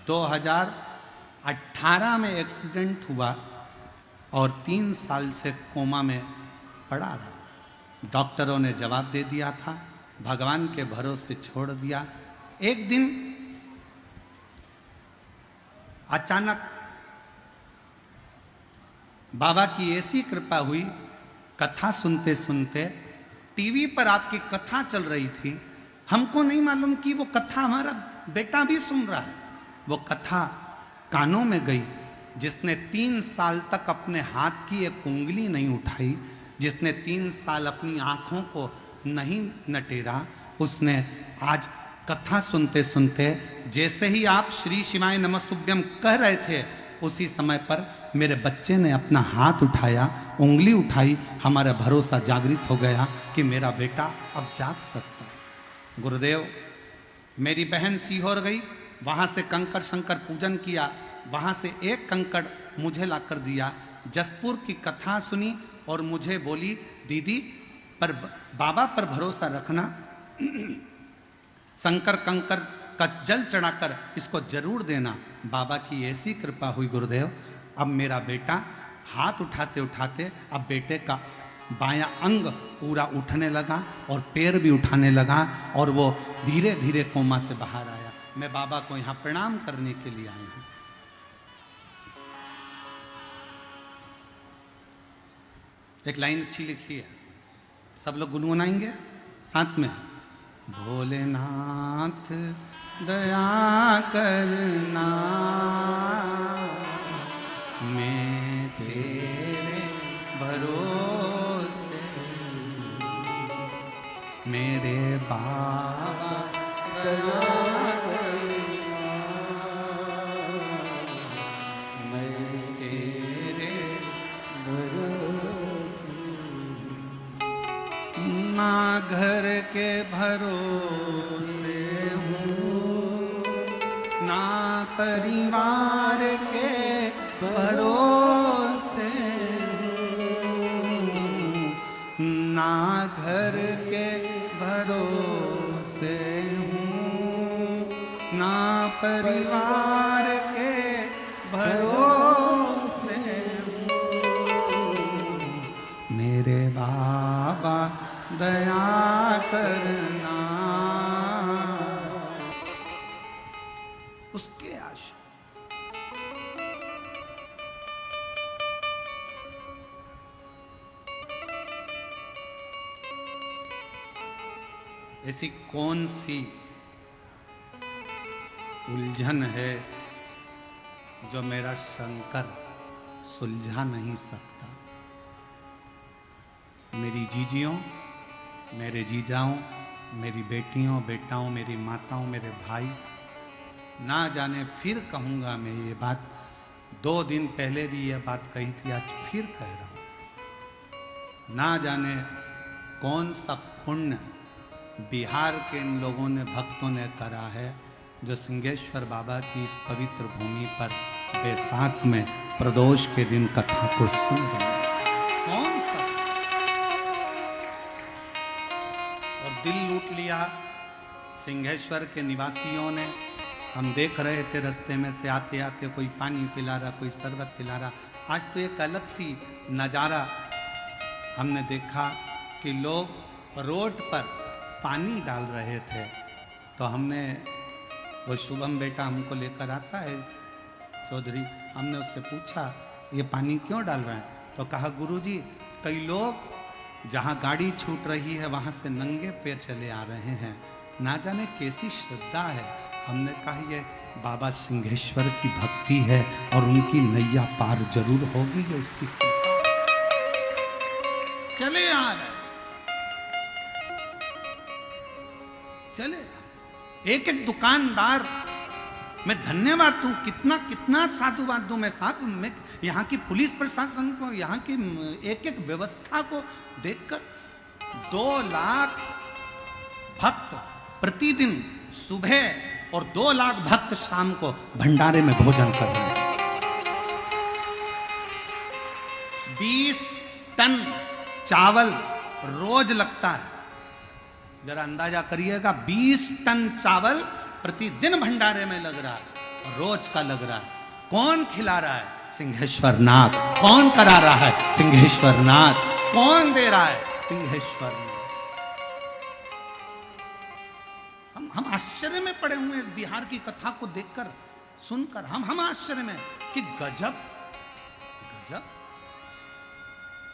2018 में एक्सीडेंट हुआ और 3 साल से कोमा में पड़ा रहा। डॉक्टरों ने जवाब दे दिया था, भगवान के भरोसे छोड़ दिया। एक दिन अचानक बाबा की ऐसी कृपा हुई, कथा सुनते सुनते टीवी पर आपकी कथा चल रही थी। हमको नहीं मालूम कि वो कथा हमारा बेटा भी सुन रहा है। वो कथा कानों में गई। जिसने 3 साल तक अपने हाथ की एक उंगली नहीं उठाई, जिसने 3 साल अपनी आंखों को नहीं नटेरा, उसने आज कथा सुनते सुनते, जैसे ही आप श्री शिवाय नमस्तुभ्यम कह रहे थे, उसी समय पर मेरे बच्चे ने अपना हाथ उठाया, उंगली उठाई। हमारा भरोसा जागृत हो गया कि मेरा बेटा अब जाग सकता है। गुरुदेव, मेरी बहन सीहोर गई, वहाँ से कंकड़ शंकर पूजन किया, वहाँ से एक कंकड़ मुझे ला कर दिया। जसपुर की कथा सुनी और मुझे बोली, दीदी पर बाबा पर भरोसा रखना, शंकर कंकर का जल चढ़ाकर इसको जरूर देना। बाबा की ऐसी कृपा हुई गुरुदेव, अब मेरा बेटा हाथ उठाते उठाते अब बेटे का बायां अंग पूरा उठने लगा और पैर भी उठाने लगा और वो धीरे धीरे कोमा से बाहर आया। मैं बाबा को यहाँ प्रणाम करने के लिए आई हूँ। एक लाइन अच्छी लिखी है, सब लोग गुनगुनाएंगे साथ में। भोलेनाथ दया करना, मैं तेरे भरोसे, मेरे बाबा दया करना, मैं तेरे भरोसे। ना घर के भरोसे हूँ, ना परिवार के भरोसे हूँ, ना घर के भरोसे हूँ, ना परिवार के भरोसे हूँ, मेरे बाबा दया करना। उसके आशा ऐसी कौन सी उलझन है जो मेरा शंकर सुलझा नहीं सकता। मेरी जीजियों, मेरे जीजाओं, मेरी बेटियों बेटाओं, मेरी माताओं, मेरे भाई, ना जाने फिर कहूँगा मैं ये बात, 2 दिन पहले भी ये बात कही थी, आज फिर कह रहा हूँ। ना जाने कौन सा पुण्य बिहार के इन लोगों ने, भक्तों ने करा है, जो सिंहेश्वर बाबा की इस पवित्र भूमि पर बैसाख में प्रदोष के दिन कथा को सुन रहे हैं। कौन सा और दिल लूट लिया सिंहेश्वर के निवासियों ने। हम देख रहे थे रास्ते में से आते आते, कोई पानी पिला रहा, कोई शरबत पिला रहा। आज तो एक अलग सी नज़ारा हमने देखा कि लोग रोड पर पानी डाल रहे थे। तो हमने, वो शुभम बेटा हमको लेकर आता है चौधरी, हमने उससे पूछा ये पानी क्यों डाल रहे हैं? तो कहा गुरुजी, कई लोग जहाँ गाड़ी छूट रही है वहाँ से नंगे पैर चले आ रहे हैं, ना जाने कैसी श्रद्धा है। हमने कहा ये बाबा सिंहेश्वर की भक्ति है और उनकी नैया पार जरूर होगी, जो उसकी चले आ रहे, चले। एक एक दुकानदार मैं धन्यवाद दूं, कितना कितना साधुवाद दूं मैं साहब, मैं यहाँ की पुलिस प्रशासन को, यहाँ की एक एक व्यवस्था को देखकर। 2 लाख भक्त प्रतिदिन सुबह और 2 लाख भक्त शाम को भंडारे में भोजन कर रहे हैं। 20 टन चावल रोज लगता है, जरा अंदाजा करिएगा। 20 टन चावल प्रतिदिन भंडारे में लग रहा है, रोज का लग रहा है। कौन खिला रहा है? सिंहेश्वर नाथ। कौन करा रहा है? सिंहेश्वर नाथ। कौन दे रहा है? सिंहेश्वर नाथ। हम आश्चर्य में पड़े हुए इस बिहार की कथा को देखकर सुनकर। हम आश्चर्य में कि गजब गजब,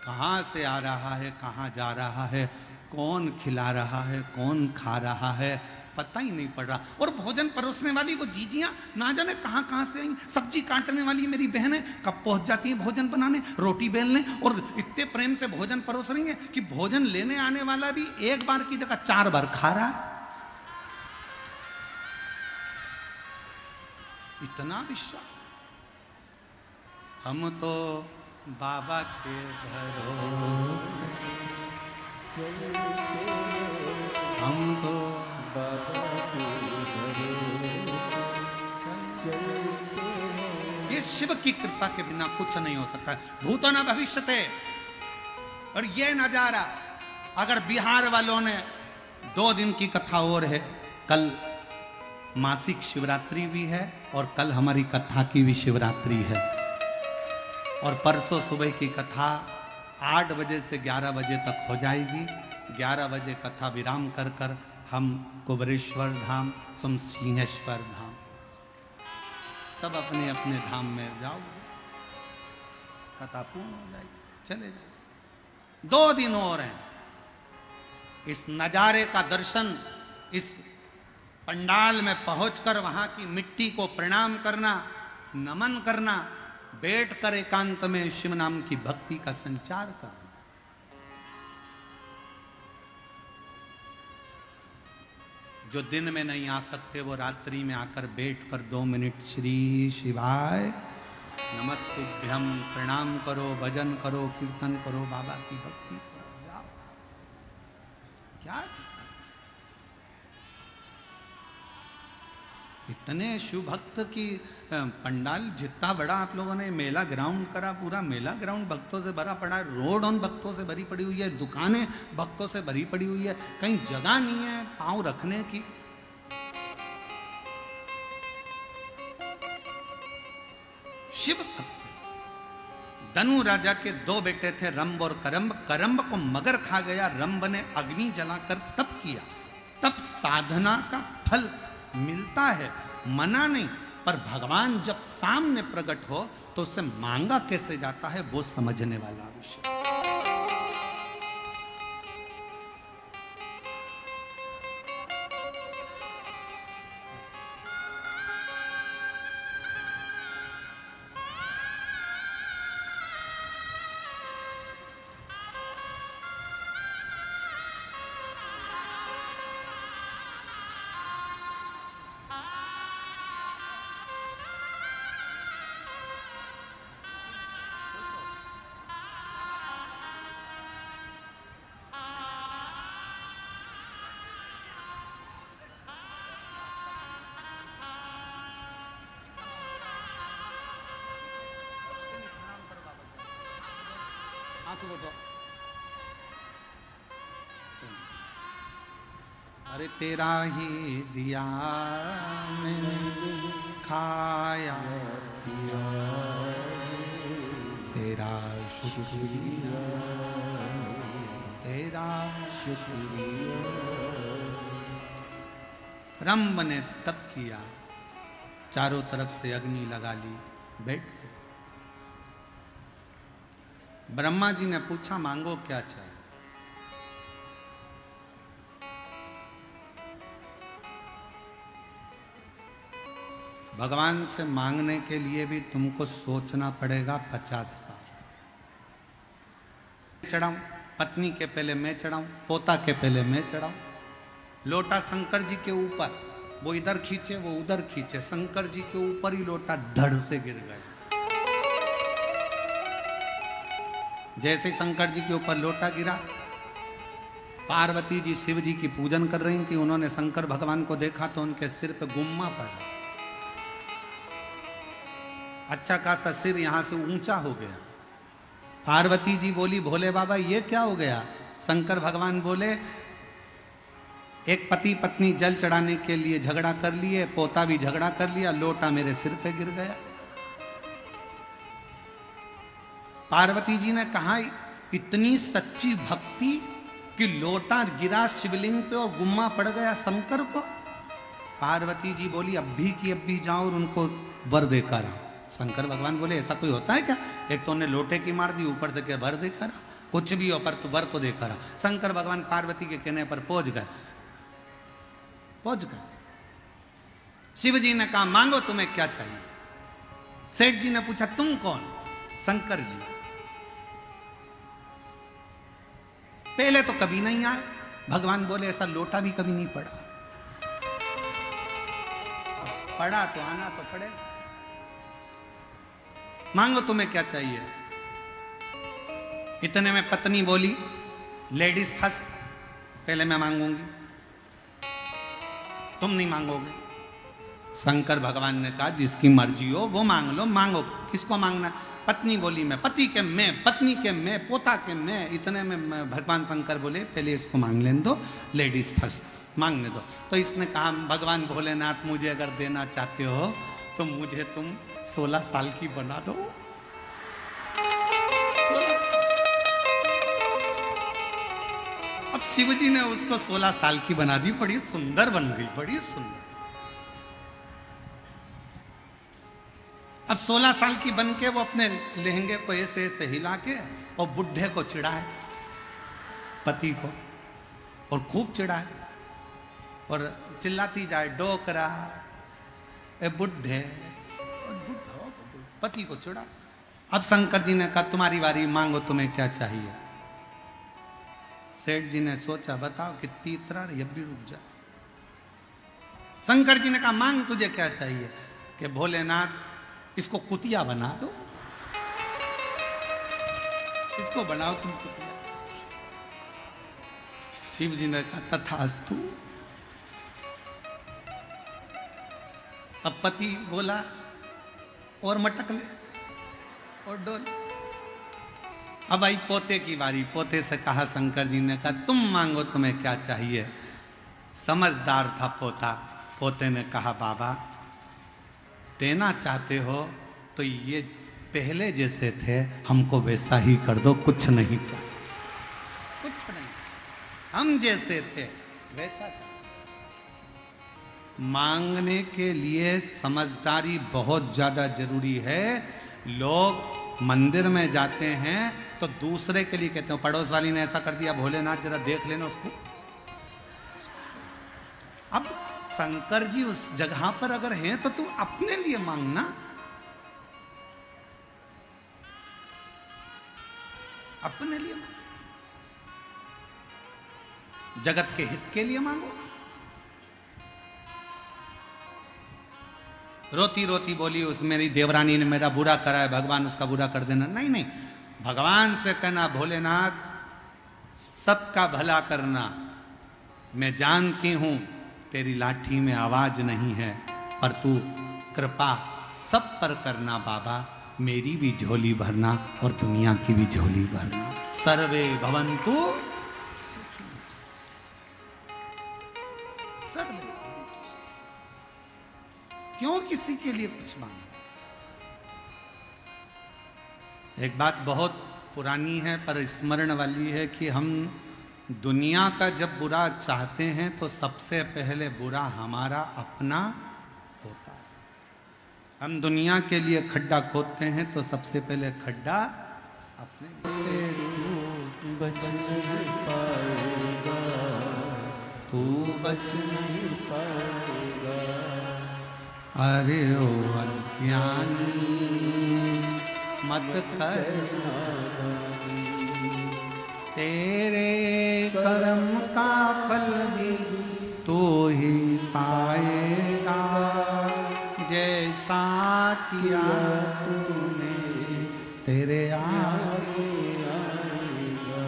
कहां से आ रहा है, कहां जा रहा है, कौन खिला रहा है, कौन खा रहा है, पता ही नहीं पड़ रहा। और भोजन परोसने वाली वो जीजियां ना जाने कहां कहां से आई। सब्जी काटने वाली मेरी बहनें कब पहुंच जाती हैं भोजन बनाने, रोटी बेलने, और इतने प्रेम से भोजन परोस रही हैं कि भोजन लेने आने वाला भी एक बार की जगह 4 बार खा रहा है। इतना विश्वास। हम तो बाबा के भरोसे, हम तो बाबा के भरोसे। ये शिव की कृपा के बिना कुछ नहीं हो सकता। भूतो न भविष्यते। और ये नजारा अगर बिहार वालों ने 2 दिन की कथा और है, कल मासिक शिवरात्रि भी है और कल हमारी कथा की भी शिवरात्रि है। और परसों सुबह की कथा 8 बजे से 11 बजे तक हो जाएगी। 11 बजे कथा विराम कर कर हम कुबरेश्वर धाम, सिंहेश्वर धाम, सब अपने अपने धाम में जाओ, कथा पूर्ण हो जाएगी, चले जाओ। 2 दिन और हैं। इस नजारे का दर्शन, इस पंडाल में पहुंचकर वहां की मिट्टी को प्रणाम करना, नमन करना, बैठकर एकांत में शिव नाम की भक्ति का संचार करना। जो दिन में नहीं आ सकते वो रात्रि में आकर बैठकर 2 मिनट श्री शिवाय नमस्तुभ्यम प्रणाम करो, भजन करो, कीर्तन करो, बाबा की भक्ति करो, जाओ। क्या इतने शिव भक्त की पंडाल जितना बड़ा आप लोगों ने मेला ग्राउंड करा, पूरा मेला ग्राउंड भक्तों से भरा पड़ा है, रोड उन भक्तों से भरी पड़ी हुई है, दुकानें भक्तों से भरी पड़ी हुई है, कहीं जगह नहीं है पांव रखने की। शिव भक्त धनु राजा के 2 बेटे थे, रंब और करम्ब। करम्ब को मगर खा गया, रंब ने अग्नि जलाकर तप किया। तब साधना का फल मिलता है, मना नहीं, पर भगवान जब सामने प्रकट हो तो उससे मांगा कैसे जाता है वो समझने वाला विषय। अरे तेरा ही दिया मैंने खाया पिया, तेरा शुक्रिया, तेरा शुक्रिया। रंब ने तप किया, चारों तरफ से अग्नि लगा ली, बैठ गए। ब्रह्मा जी ने पूछा मांगो क्या चाहिए। भगवान से मांगने के लिए भी तुमको सोचना पड़ेगा 50 बार। चढ़ाऊं, पत्नी के पहले मैं चढ़ाऊं, पोता के पहले मैं चढ़ाऊं। लोटा शंकर जी के ऊपर, वो इधर खींचे वो उधर खींचे, शंकर जी के ऊपर ही लोटा धड़ से गिर गया। जैसे शंकर जी के ऊपर लोटा गिरा, पार्वती जी शिव जी की पूजन कर रही थी, उन्होंने शंकर भगवान को देखा तो उनके सिर पे गुम्मा पड़ा, अच्छा खासा सिर यहां से ऊंचा हो गया। पार्वती जी बोली भोले बाबा ये क्या हो गया। शंकर भगवान बोले एक पति पत्नी जल चढ़ाने के लिए झगड़ा कर लिए, पोता भी झगड़ा कर लिया, लोटा मेरे सिर पे गिर गया। पार्वती जी ने कहा इतनी सच्ची भक्ति कि लोटा गिरा शिवलिंग पे और गुम्मा पड़ गया शंकर को। पार्वती जी बोली अब भी की अब भी जाओ और उनको वर देकर आओ। शंकर भगवान बोले ऐसा कोई होता है क्या, एक तो उन्हें लोटे की मार दी, ऊपर से क्या वर देकर आओ, कुछ भी हो पर तू वर तो देकर आओ। शंकर भगवान पार्वती के कहने पर पहुंच गए। शिव जी ने कहा मांगो तुम्हें क्या चाहिए। सेठ जी ने पूछा तुम कौन। शंकर जी। पहले तो कभी नहीं आए। भगवान बोले ऐसा लोटा भी कभी नहीं पड़ा, पड़ा तो आना तो पड़े। मांगो तुम्हें क्या चाहिए। इतने में पत्नी बोली लेडीज फर्स्ट, पहले मैं मांगूंगी, तुम नहीं मांगोगे। शंकर भगवान ने कहा जिसकी मर्जी हो वो मांग लो, मांगो किसको मांगना। पत्नी बोली मैं, पति के मैं, पत्नी के मैं, पोता के मैं। इतने में भगवान शंकर बोले पहले इसको मांग लेने दो, लेडीज फर्स्ट। मांगने दो। तो इसने कहा भगवान भोलेनाथ मुझे अगर देना चाहते हो तो मुझे तुम 16 साल की बना दो। 16 अब शिव जी ने उसको 16 साल की बना दी, बड़ी सुंदर बन गई, बड़ी सुंदर। अब 16 साल की बन के वो अपने लहंगे को ऐसे ऐसे हिला के और बुढ़े को चिढ़ाए, पति को, और खूब चिढ़ाए और चिल्लाती जाए डोकरा ए बुढ़े, पति को चिढ़ा। अब शंकर जी ने कहा तुम्हारी बारी, मांगो तुम्हें क्या चाहिए। सेठ जी ने सोचा बताओ कितनी इतरा रही, अब भी रुक जा। शंकर जी ने कहा मांग तुझे क्या चाहिए। कि भोलेनाथ इसको कुतिया बना दो, इसको बनाओ तुम कुतिया। शिव जी ने कहा तथास्तु। अब पति बोला और मटक ले और डोल। अब आई पोते की बारी। पोते से कहा शंकर जी ने कहा तुम मांगो तुम्हें क्या चाहिए। समझदार था पोता। पोते ने कहा बाबा देना चाहते हो तो ये पहले जैसे थे हमको वैसा ही कर दो, कुछ नहीं चाहिए, कुछ नहीं, हम जैसे थे वैसा कर। मांगने के लिए समझदारी बहुत ज्यादा जरूरी है। लोग मंदिर में जाते हैं तो दूसरे के लिए कहते हैं पड़ोस वाली ने ऐसा कर दिया, भोलेनाथ जरा देख लेना उसको। अब शंकर जी उस जगह पर अगर हैं तो तू अपने लिए मांगना, अपने लिए मांग, जगत के हित के लिए मांगो। रोती रोती बोली उस मेरी देवरानी ने मेरा बुरा करा है, भगवान उसका बुरा कर देना। नहीं नहीं, भगवान से कहना भोलेनाथ सबका भला करना। मैं जानती हूं तेरी लाठी में आवाज नहीं है, पर तू कृपा सब पर करना बाबा, मेरी भी झोली भरना और दुनिया की भी झोली भरना। सर्वे भवन्तु सर्वे। क्यों किसी के लिए कुछ मांगना। एक बात बहुत पुरानी है पर स्मरण वाली है कि हम दुनिया का जब बुरा चाहते हैं तो सबसे पहले बुरा हमारा अपना होता है। हम दुनिया के लिए खड्डा खोदते हैं तो सबसे पहले खड्डा अपने। बच नहीं पाएगा, तू बच नहीं पाएगा। अरे ओ अज्ञानी मत कर, तेरे कर्म का फल भी तू ही पाएगा। जैसा किया तूने तेरे आगे आएगा।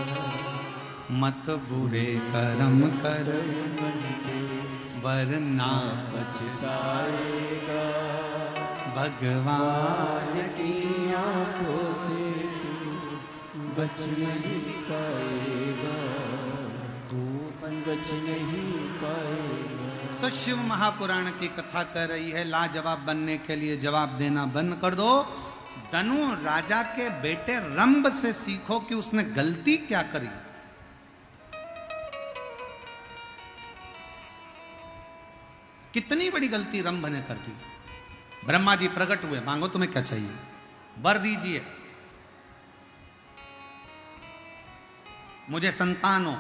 मत बुरे कर्म कर वरना पछताएगा। भगवान की आंखों से बच नहीं पाएगा, तू बच नहीं पाएगा। तो शिव महापुराण की कथा कर रही है लाजवाब बनने के लिए जवाब देना बंद कर दो। धनु राजा के बेटे रंभ से सीखो कि उसने गलती क्या करी। कितनी बड़ी गलती रंभ ने कर दी। ब्रह्मा जी प्रकट हुए, मांगो तुम्हें क्या चाहिए, वर दीजिए, मुझे संतान हो।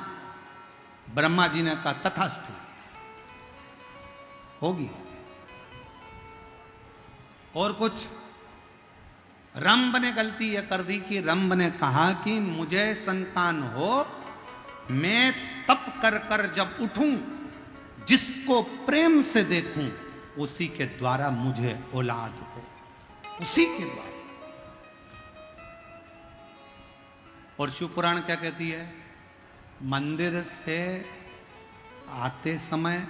ब्रह्मा जी ने कहा तथास्तु, होगी। और कुछ। रंभ ने गलती यह कर दी कि रंभ ने कहा कि मुझे संतान हो, मैं तप कर कर जब उठूं, जिसको प्रेम से देखूं, उसी के द्वारा मुझे औलाद हो, उसी के द्वारा। और शिव पुराण क्या कहती है, मंदिर से आते समय,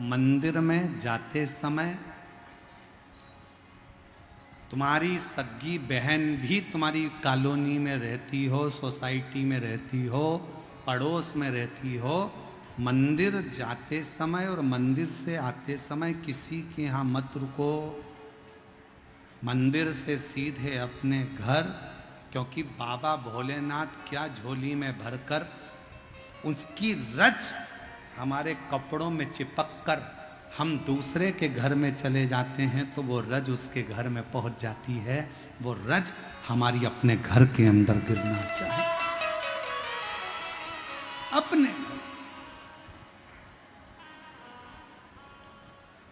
मंदिर में जाते समय तुम्हारी सगी बहन भी तुम्हारी कॉलोनी में रहती हो, सोसाइटी में रहती हो, पड़ोस में रहती हो, मंदिर जाते समय और मंदिर से आते समय किसी के यहाँ मत रुको। मंदिर से सीधे अपने घर, क्योंकि बाबा भोलेनाथ क्या झोली में भरकर उसकी रज हमारे कपड़ों में चिपक कर हम दूसरे के घर में चले जाते हैं तो वो रज उसके घर में पहुंच जाती है। वो रज हमारी अपने घर के अंदर गिरना चाहिए। अपने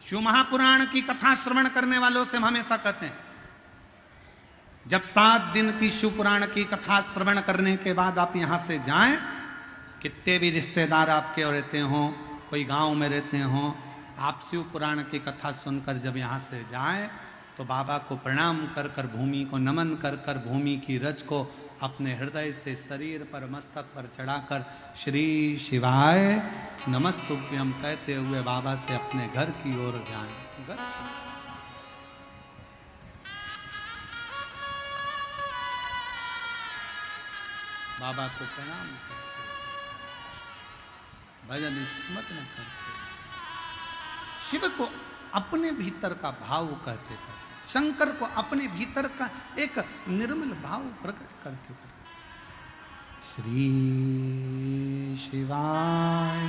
शिव महापुराण की कथा श्रवण करने वालों से हम हमेशा कहते हैं, जब 7 दिन की शिव पुराण की कथा श्रवण करने के बाद आप यहां से जाएं, कितने भी रिश्तेदार आपके रहते हों, कोई गांव में रहते हों, आप शिव पुराण की कथा सुनकर जब यहाँ से जाएं तो बाबा को प्रणाम कर कर, भूमि को नमन कर कर, भूमि की रज को अपने हृदय से शरीर पर, मस्तक पर चढ़ाकर श्री शिवाय नमस्तुभ्यम कहते हुए बाबा से अपने घर की ओर जाएं। बाबा को प्रणाम करते, भजन स्मरण करते, शिव को अपने भीतर का भाव कहते करते, शंकर को अपने भीतर का एक निर्मल भाव प्रकट करते करते श्री शिवाय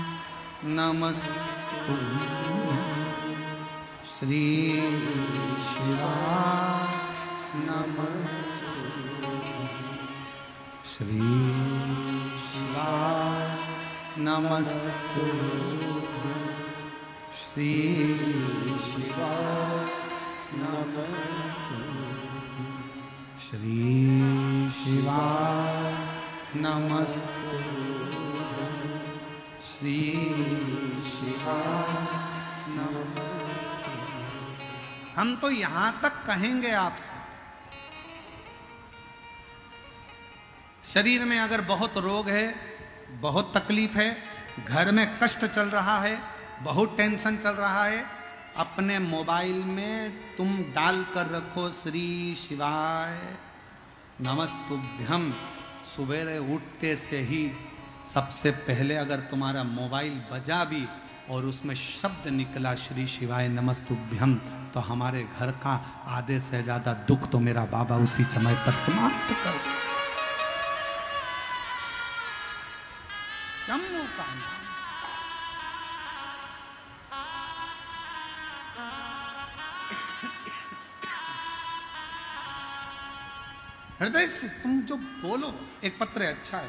नमस्तुभ्यं, श्री शिवाय नमस्तुभ्यं, श्री शिवाय नमस्तुभ्यं, श्री शिवाय नमस्तुभ्यं, श्री शिवाय नमस्तुभ्यं, श्री शिवाय नमस्तुभ्यं। हम तो यहां तक कहेंगे आपसे, शरीर में अगर बहुत रोग है, बहुत तकलीफ है, घर में कष्ट चल रहा है, बहुत टेंशन चल रहा है, अपने मोबाइल में तुम डाल कर रखो श्री शिवाय नमस्तुभ्यम। सुबेरे उठते से ही सबसे पहले अगर तुम्हारा मोबाइल बजा भी और उसमें शब्द निकला श्री शिवाय नमस्तुभ्यम, तो हमारे घर का आधे से ज्यादा दुख तो मेरा बाबा उसी समय पर समाप्त कर दे। जम्मू का नाम हृदय से तुम जो बोलो, एक पत्र अच्छा है,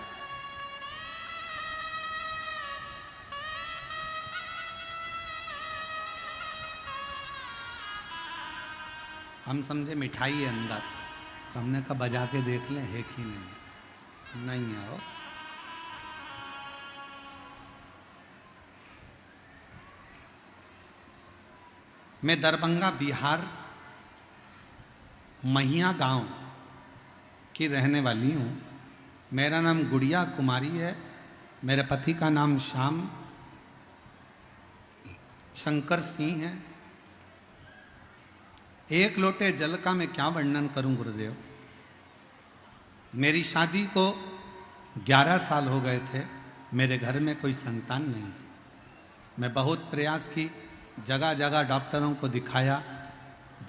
हम समझे मिठाई है अंदर, तो हमने कहा बजा के देख लें है कि नहीं है वो। मैं दरभंगा बिहार महिया गांव की रहने वाली हूँ। मेरा नाम गुड़िया कुमारी है, मेरे पति का नाम श्याम शंकर सिंह है। एक लोटे जल का मैं क्या वर्णन करूं गुरुदेव। मेरी शादी को 11 साल हो गए थे, मेरे घर में कोई संतान नहीं थी। मैं बहुत प्रयास की, जगह जगह डॉक्टरों को दिखाया,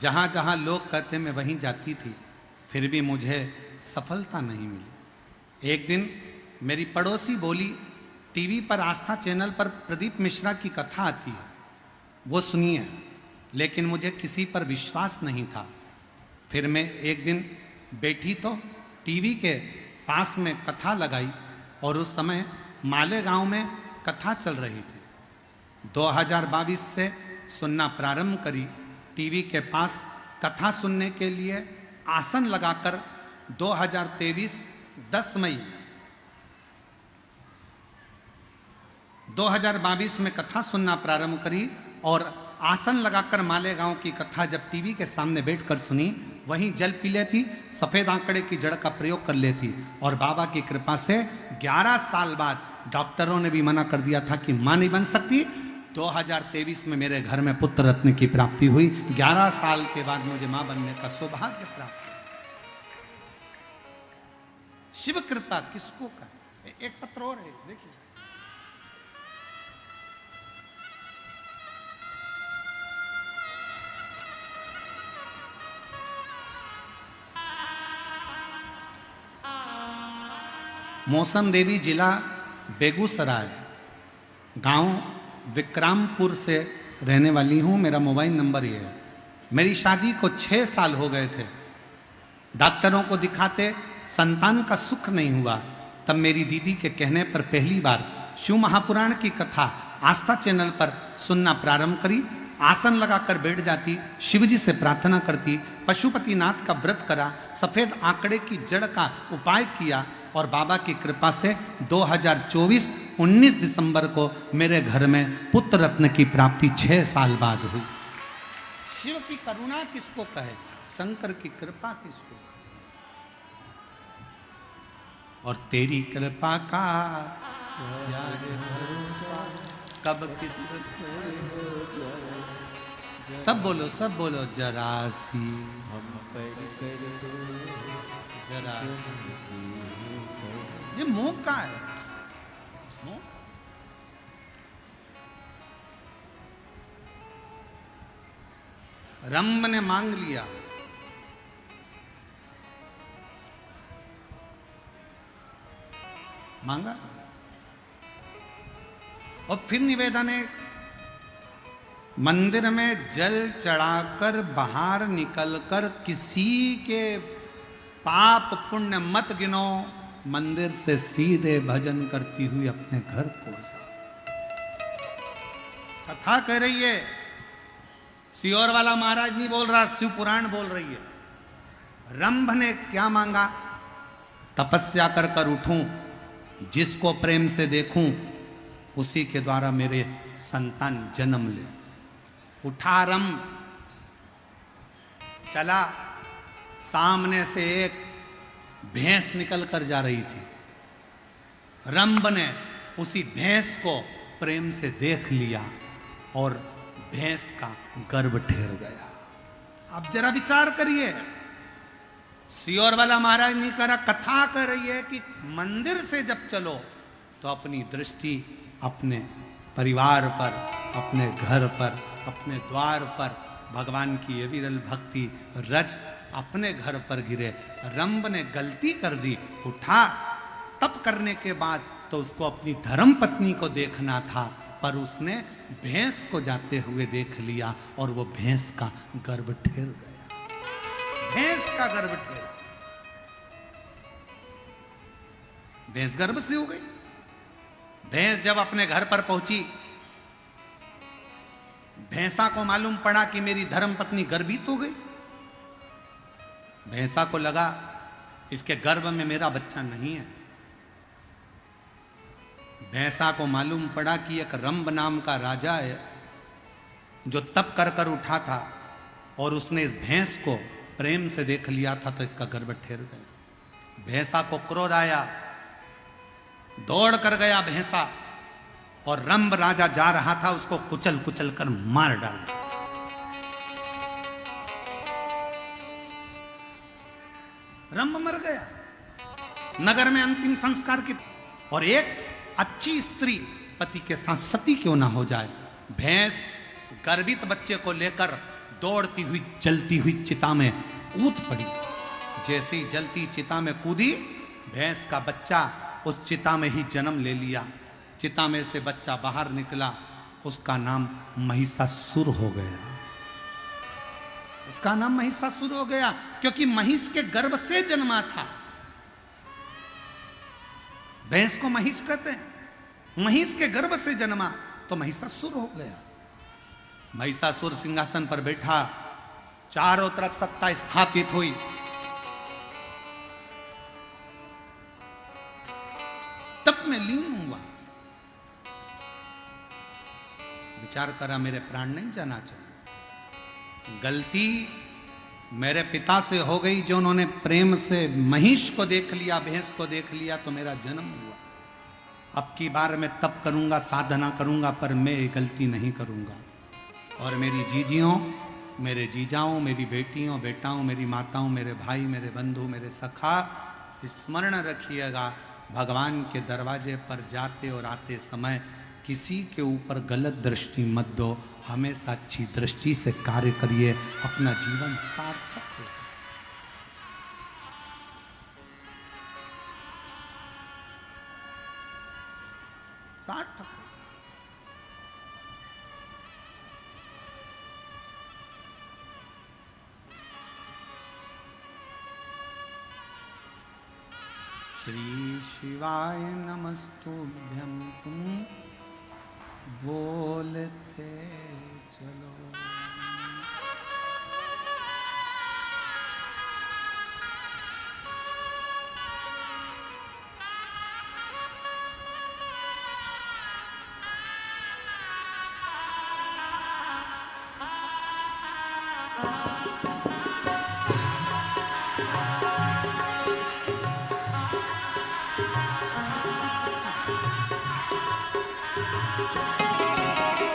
जहाँ जहाँ लोग कहते मैं वहीं जाती थी, फिर भी मुझे सफलता नहीं मिली। एक दिन मेरी पड़ोसी बोली, टीवी पर आस्था चैनल पर प्रदीप मिश्रा की कथा आती है, वो सुनिए। लेकिन मुझे किसी पर विश्वास नहीं था। फिर मैं एक दिन बैठी तो टीवी के पास में कथा लगाई और उस समय मालेगांव में कथा चल रही थी। 2022 से सुनना प्रारंभ करी। टीवी के पास कथा सुनने के लिए आसन लगाकर 2023 10 मई 2022 में कथा सुनना प्रारंभ करी और आसन लगाकर मालेगांव की कथा जब टीवी के सामने बैठकर सुनी, वहीं जल पी लेती, सफेद आंकड़े की जड़ का प्रयोग कर लेती और बाबा की कृपा से 11 साल बाद डॉक्टरों ने भी मना कर दिया था कि मां नहीं बन सकती। 2023 में मेरे घर में पुत्र रत्न की प्राप्ति हुई। 11 साल के बाद मुझे मां बनने का सौभाग्य प्राप्त हुआ। शिव कृपा किसको कहे। एक पत्र और है, देखिए। मौसम देवी जिला बेगूसराय, गांव विक्रमपुर से रहने वाली हूं। मेरा मोबाइल नंबर ये है। मेरी शादी को 6 साल हो गए थे। डॉक्टरों को दिखाते संतान का सुख नहीं हुआ। तब मेरी दीदी के कहने पर पहली बार शिव महापुराण की कथा आस्था चैनल पर सुनना प्रारंभ करी। आसन लगाकर बैठ जाती, शिवजी से प्रार्थना करती, पशुपतिनाथ का व्रत करा, सफेद आंकड़े की जड़ का उपाय किया और बाबा की कृपा से 2024 19 दिसंबर को मेरे घर में पुत्र रत्न की प्राप्ति 6 साल बाद हुई। शिव की करुणा किसको कहे, शंकर की कृपा किसको, और तेरी कृपा का कब किस, सब बोलो जरासी हम पर कर दो जरासी। ये मोह का है, मोह। रंभ ने मांग लिया, मांगा, और फिर निवेदन है, मंदिर में जल चढ़ाकर बाहर निकलकर किसी के पाप पुण्य मत गिनो, मंदिर से सीधे भजन करती हुई अपने घर को जाओ। कथा कह रही है, सियोर वाला महाराज नहीं बोल रहा, शिव पुराण बोल रही है। रंभ ने क्या मांगा, तपस्या कर कर उठूं, जिसको प्रेम से देखूं उसी के द्वारा मेरे संतान जन्म ले। उठा रंभ, चला, सामने से एक भैंस निकल कर जा रही थी। रंभ ने उसी भैंस को प्रेम से देख लिया और भैंस का गर्भ ठहर गया। अब जरा विचार करिए, सियोर वाला महाराज नहीं करा, कथा कर रही है कि मंदिर से जब चलो तो अपनी दृष्टि अपने परिवार पर, अपने घर पर, अपने द्वार पर भगवान की ये विरल भक्ति रज अपने घर पर गिरे। रंभ ने गलती कर दी, उठा, तप करने के बाद तो उसको अपनी धर्म पत्नी को देखना था, पर उसने भैंस को जाते हुए देख लिया और वो भैंस का गर्भ ठहर गया। भैंस का गर्भ ठहर, भैंस गर्भ से हो गई। भैंस जब अपने घर पर पहुंची, भैंसा को मालूम पड़ा कि मेरी धर्म पत्नी गर्भित हो गई। भैंसा को लगा इसके गर्भ में मेरा बच्चा नहीं है। भैंसा को मालूम पड़ा कि एक रंभ नाम का राजा है जो तप कर कर उठा था और उसने इस भैंस को प्रेम से देख लिया था, तो इसका गर्भ ठहर गया। भैंसा को क्रोध आया, दौड़ कर गया भैंसा, और रंभ राजा जा रहा था, उसको कुचल कुचल कर मार डाला। रंभ मर गया। नगर में अंतिम संस्कार की, और एक अच्छी स्त्री पति के साथ सती क्यों ना हो जाए। भैंस गर्भित बच्चे को लेकर दौड़ती हुई जलती हुई चिता में कूद पड़ी। जैसे ही जलती चिता में कूदी, भैंस का बच्चा उस चिता में ही जन्म ले लिया। चिता में से बच्चा बाहर निकला, उसका नाम महिषासुर हो गया। उसका नाम महिषासुर हो गया क्योंकि महिष के गर्भ से जन्मा था। भैंस को महिष कहते हैं, महिष के गर्भ से जन्मा तो महिषासुर हो गया। महिषासुर सिंहासन पर बैठा, चारों तरफ सत्ता स्थापित हुई। तप में लीन हुआ, विचार करा मेरे प्राण नहीं जाना चाहिए। गलती मेरे पिता से हो गई जो उन्होंने प्रेम से महिष को देख लिया, भैंस को देख लिया, तो मेरा जन्म हुआ। अब की बार मैं तप करूंगा, साधना करूंगा, पर मैं ये गलती नहीं करूंगा। और मेरी जीजियों, मेरे जीजाओं, मेरी बेटियों, बेटाओं, मेरी माताओं, मेरे भाई, मेरे बंधु, मेरे सखा, स्मरण रखिएगा, भगवान के दरवाजे पर जाते और आते समय किसी के ऊपर गलत दृष्टि मत दो। हमेशा अच्छी दृष्टि से कार्य करिए, अपना जीवन सार्थक हो। सार्थक। श्री शिवाय नमस्तुभ्यं तुम बोलते चलो।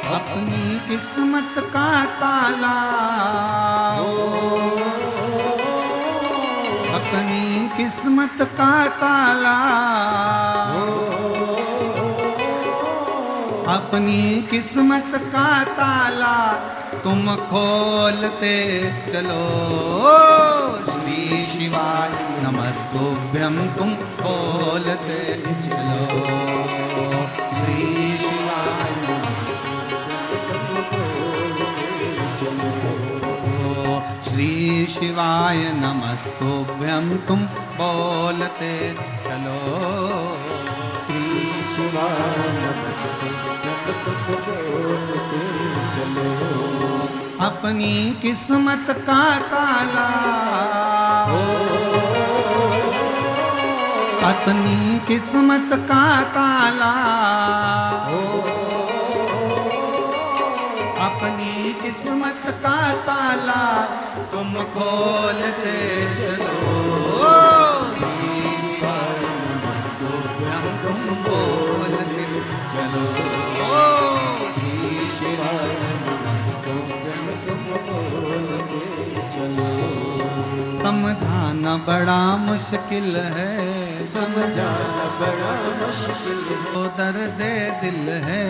अपनी किस्मत का ताला, अपनी किस्मत का ताला, अपनी किस्मत का ताला तुम खोलते चलो। श्री शिवाय नमस्तुभ्यं तुम खोलते चलो। श्री शिवाय श्री शिवाय नमस्तुभ्यं तुम बोलते चलो। श्री शिवाय नमस्तुभ्यं तुम बोलते चलो। अपनी किस्मत का ताला, अपनी किस्मत का ताला, अपनी किस्मत का ताला तुम खोलते चलो। श्री शिवाय नमस्तुभ्यं तुम बोलते चलो। श्री शिवाय नमस्तुभ्यं तुम बोलते चलो। समझाना बड़ा मुश्किल है, समझाना बड़ा मुश्किल है, वो दर्द दिल है,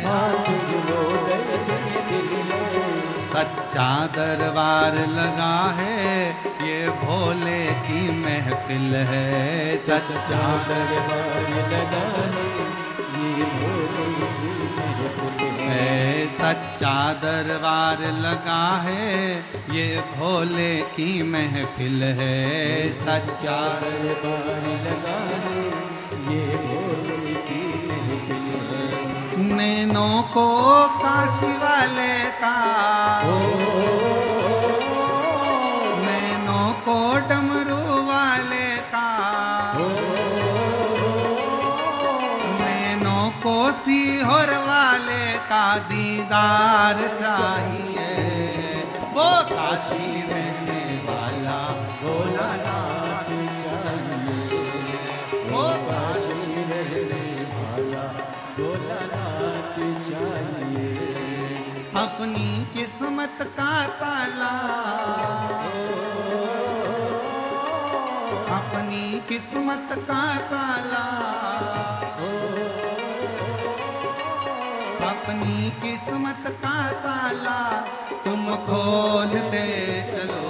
वो दर्द दिल है। सच्चा दरबार लगा है, ये भोले की महफिल है। सच्चा दरबार लगा है, ये भोले की महफिल है। सच्चा दरबार लगा है, ये भोले की महफिल है। सच्चा दरबार लगा है, ये भोले की महफिल है। नैनों को काशी वाले का, नैनों को डमरू वाले का, नैनों को सीहोर वाले का दीदार चाहिए। वो काशी रहने वाला भोलानाथ चाहिए। वो काशी रहने वाला भोलानाथ चाहिए। अपनी किस्मत का ताला, अपनी किस्मत का ताला, अपनी किस्मत का ताला तुम खोलते चलो।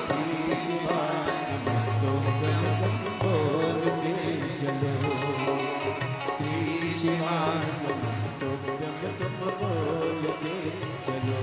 श्री शिवाय नमस्तुभ्यं तुम बोलते चलो। श्री शिवाय नमस्तुभ्यं तुम बोलते चलो।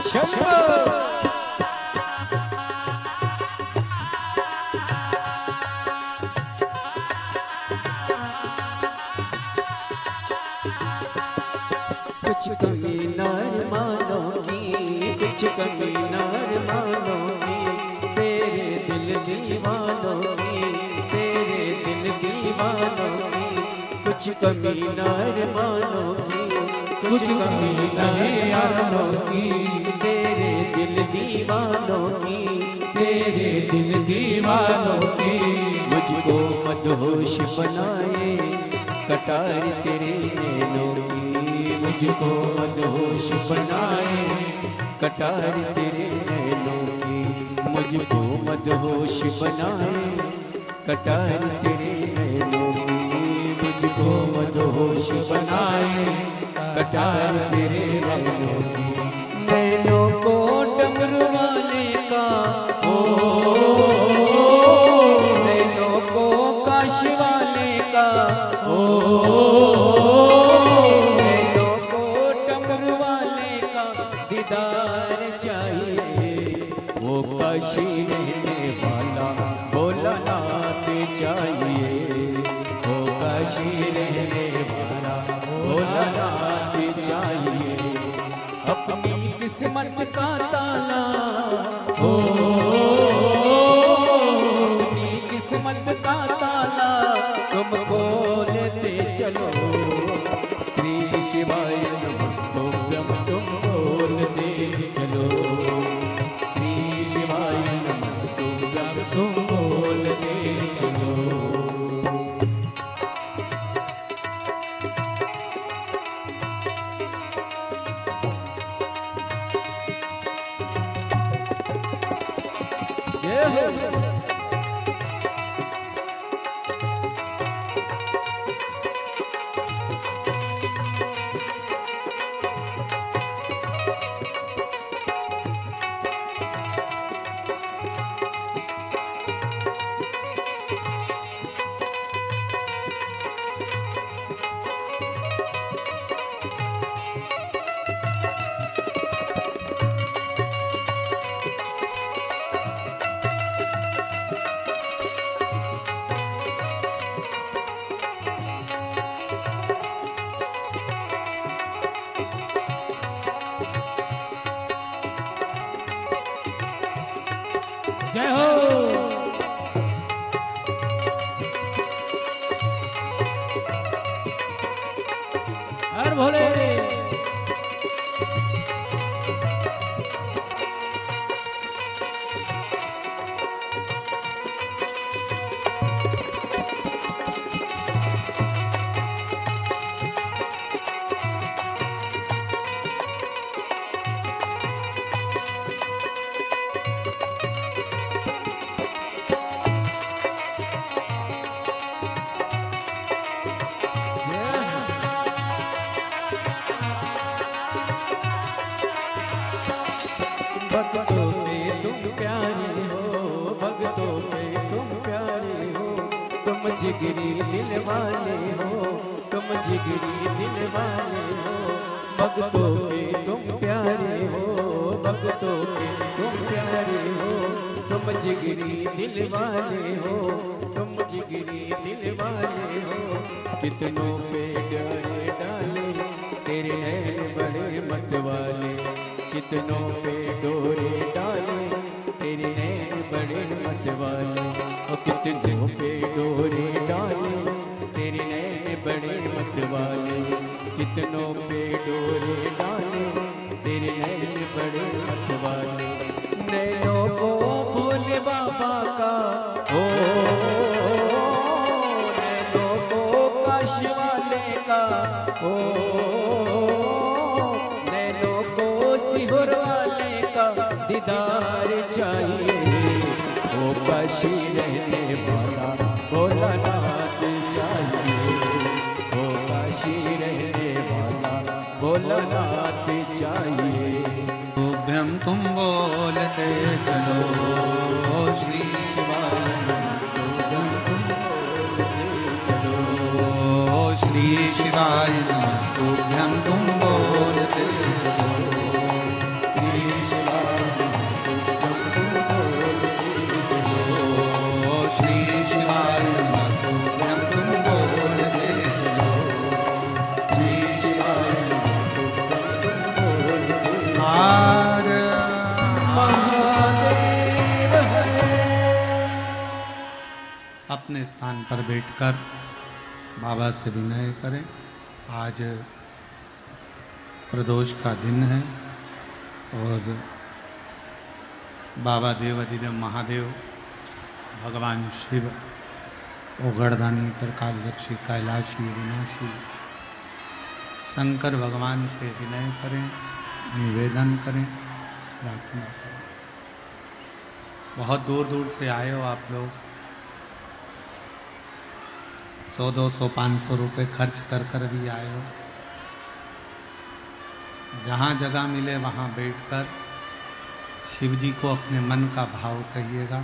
शंभो कुछ कमी नर मानो की, कुछ कमी नर मानो की, तेरे दिल दीवानों की, तेरे दिल दीवानों की, कुछ कमी नर मानो की, कुछ कमी नर मानो की, तेरे दिल दीवानों की, तेरे दिल दीवानों की, मुझको मदहोश बनाए कटार तेरे नैनों की, मुझको मदहोश बनाए कटार तेरे नैनों की, मुझको मदहोश बनाए कटार तेरे नैनों की, मुझको मदहोश बनाए कटार तेरे नैनों की, नैनों को डमरू वाले का ओ, नैनों को काश वाले का ओ, दीदार चाहिए, वो काशी रहने वाला भोलानाथ चाहिए, वो काशी रहने वाला भोलानाथ चाहिए, अपनी किस्मत का ताला हो, अपनी किस्मत का ताला तुम खोलते चलो, श्री शिवाय नमस्तुभ्यं तुम बोलते चलो, श्री शिवाय नमस्तुभ्यं तुम बोलते चलो। जय हो जय हो। हर भोले। भक्तों पे तुम प्यारे हो, भक्तों पे तुम प्यारे हो, तुम जिगरी दिल वाले हो, तुम जिगरी दिल वाले हो, भक्तों पे तुम प्यारे हो, भक्तों पे तुम प्यारे हो, तुम जिगरी दिल वाले हो, तुम जिगरी दिल वाले हो, कितनों पे डरे डाले तेरे नैन बड़े मत वाले, कितनों पे डोरे डाले तेरे नैन बड़े मत वाले, और कितनों पे डोरे डाले तेरे नैन बड़े मत वाले, कितनों पे डोरे डाले तेरे नैन बड़े मत वाले, नैनों को भोले बाबा का हो, नैनों को काश वाले का हो, दीदार चाहिए, वो काशी रहने वाला भोलानाथ चाहिए, वो काशी रहने वाला भोलानाथ चाहिए। तुभ्यम तुम बोलते चलो श्री शिवाय नमस्तुभ्यं तुम बोलते चलो, श्री शिवाय नमस्तुभ्यं तुम बोलते चलो, श्री अपने स्थान पर बैठकर बाबा से विनय करें। आज प्रदोष का दिन है और बाबा देवाधिदेव महादेव, भगवान शिव, ओगड़दानी, त्रिकालदर्शी, कैलाशी, विनाशी शंकर भगवान से विनय करें, निवेदन करें, प्रार्थना करें। बहुत दूर दूर से आए हो आप लोग, 100, 200, 500 रुपये खर्च कर भी आए हो। जहाँ जगह मिले वहाँ बैठकर शिव जी को अपने मन का भाव कहिएगा।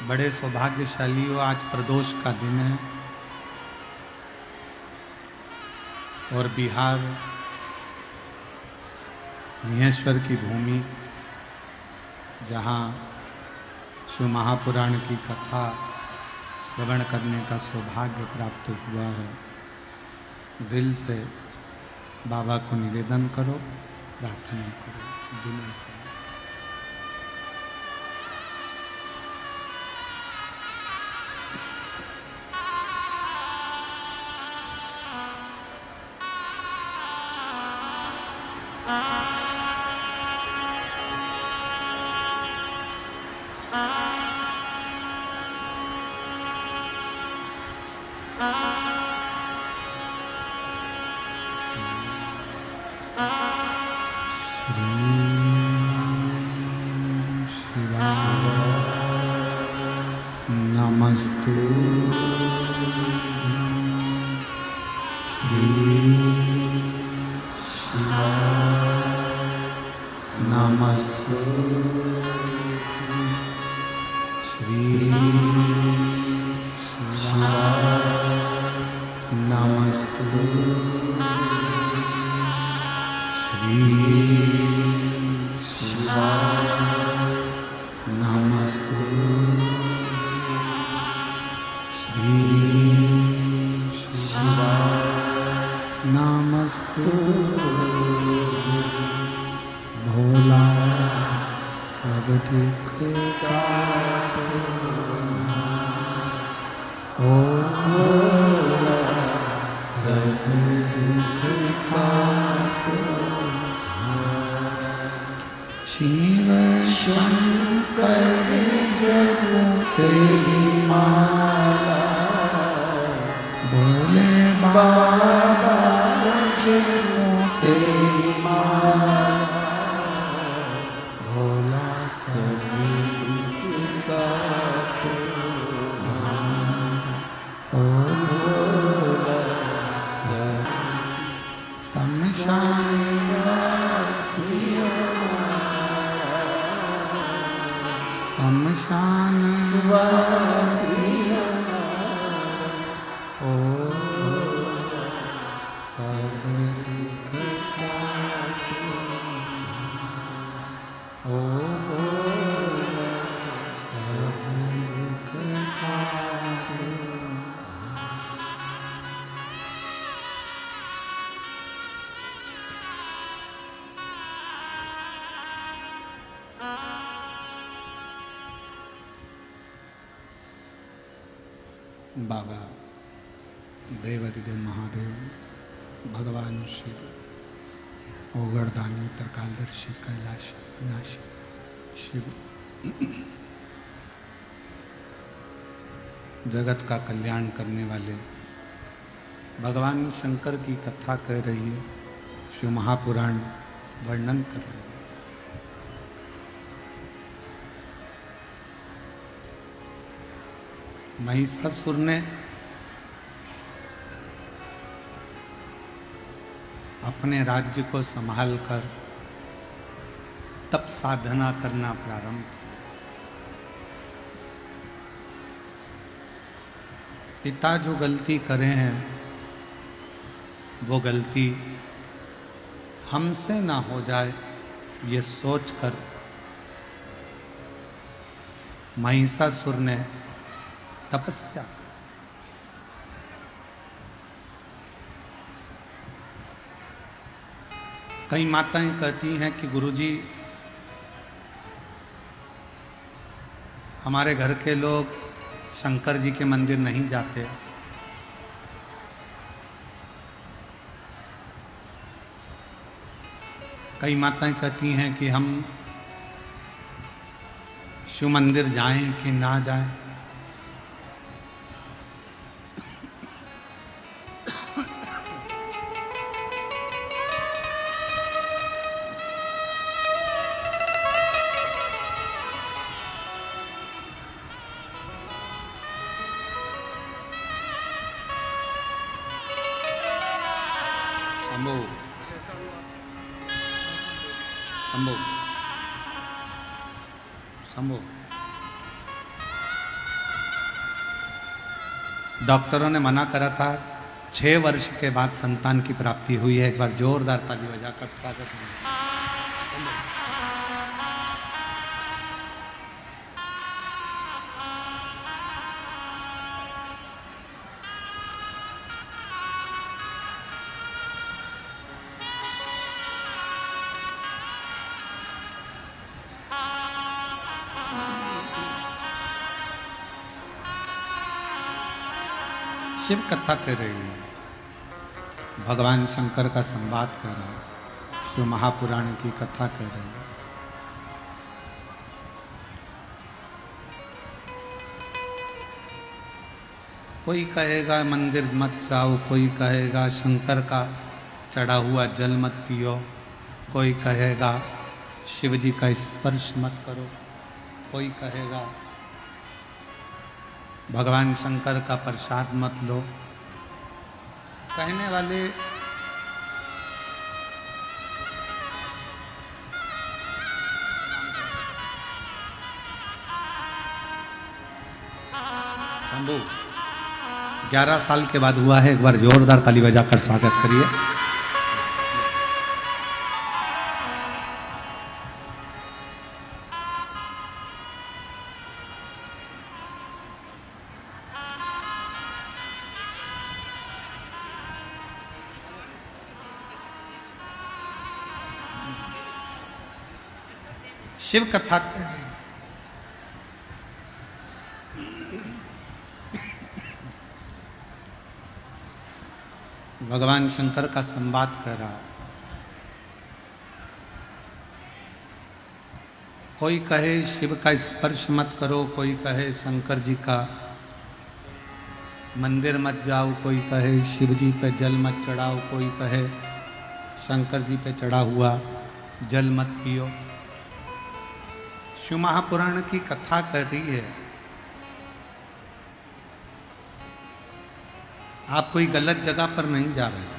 बड़े सौभाग्यशाली हो, आज प्रदोष का दिन है और बिहार सिंहेश्वर की भूमि, जहाँ शिव महापुराण की कथा श्रवण करने का सौभाग्य प्राप्त हुआ है। दिल से बाबा को निवेदन करो, प्रार्थना करो, विनय करो। भोला सब दुख ओ सब दुख शिव शंकर जग तेरी माला, भोले बाबा जग तेरी माला, भोला सब दुख ओ भोला सब शमशान शमशान ओ सब दुख ओ सब दुख बाबा देवाधिदेव महादेव, भगवान शिव, ओगड़दानी, त्रिकालदर्शी, कैलाशी, विनाशी शिव जगत का कल्याण करने वाले भगवान शंकर की कथा कह रही है, शिव महापुराण वर्णन कर रहे हैं। महिषासुर ने अपने राज्य को संभालकर तप साधना करना प्रारंभ किया। पिता जो गलती करे हैं वो गलती हमसे ना हो जाए, ये सोचकर महिषासुर ने तपस्या की। कई माताएं कहती हैं कि गुरुजी, हमारे घर के लोग शंकर जी के मंदिर नहीं जाते। कई माताएं कहती हैं कि हम शिव मंदिर जाएं कि ना जाएं। शंभो शंभो शंभो। डॉक्टरों ने मना करा था, 6 वर्ष के बाद संतान की प्राप्ति हुई है। एक बार जोरदार ताली बजाकर स्वागत है। शिव कथा कर रही है, भगवान शंकर का संवाद कर रहा है, शिव महापुराण की कथा कर रही है। कोई कहेगा मंदिर मत जाओ, कोई कहेगा शंकर का चढ़ा हुआ जल मत पियो, कोई कहेगा शिव जी का स्पर्श मत करो, कोई कहेगा भगवान शंकर का प्रसाद मत लो। कहने वाले शंभू 11 साल के बाद हुआ है। एक बार जोरदार ताली बजाकर स्वागत करिए। शिव कथा कह रहे हैं। भगवान शंकर का संवाद कर रहा। कोई कहे शिव का स्पर्श मत करो, कोई कहे शंकर जी का मंदिर मत जाओ, कोई कहे शिव जी पे जल मत चढ़ाओ, कोई कहे शंकर जी पे चढ़ा हुआ जल मत पियो। शिव महापुराण की कथा कर रही है। आप कोई गलत जगह पर नहीं जा रहे।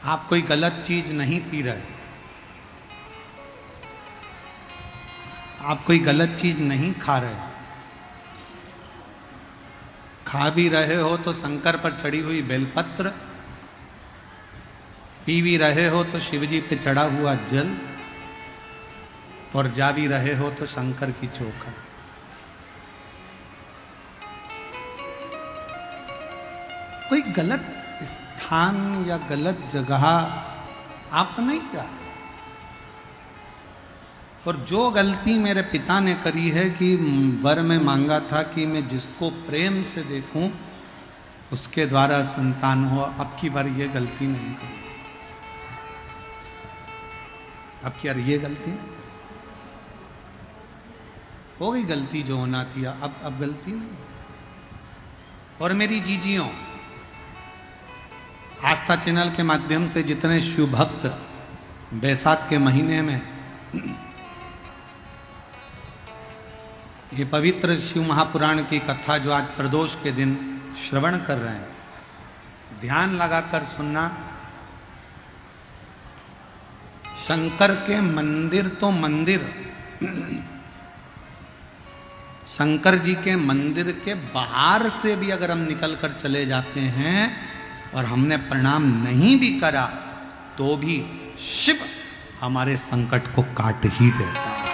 आप कोई गलत चीज नहीं पी रहे। आप कोई गलत चीज नहीं खा रहे। खा भी रहे हो तो शंकर पर चढ़ी हुई बेलपत्र, पी भी रहे हो तो शिव जी पे चढ़ा हुआ जल, और जा भी रहे हो तो शंकर की चौखट। कोई गलत स्थान या गलत जगह आप नहीं जा रहे। और जो गलती मेरे पिता ने करी है कि वर में मांगा था कि मैं जिसको प्रेम से देखूं उसके द्वारा संतान हो, अब की बार ये गलती नहीं करी। अब की बार ये गलती नहीं हो गई। गलती जो होना थी अब गलती नहीं। और मेरी जीजियों, आस्था चैनल के माध्यम से जितने शिव भक्त बैसाख के महीने में ये पवित्र शिव महापुराण की कथा जो आज प्रदोष के दिन श्रवण कर रहे हैं, ध्यान लगाकर सुनना। शंकर के मंदिर तो मंदिर, शंकर जी के मंदिर के बाहर से भी अगर हम निकल कर चले जाते हैं और हमने प्रणाम नहीं भी करा तो भी शिव हमारे संकट को काट ही देता है।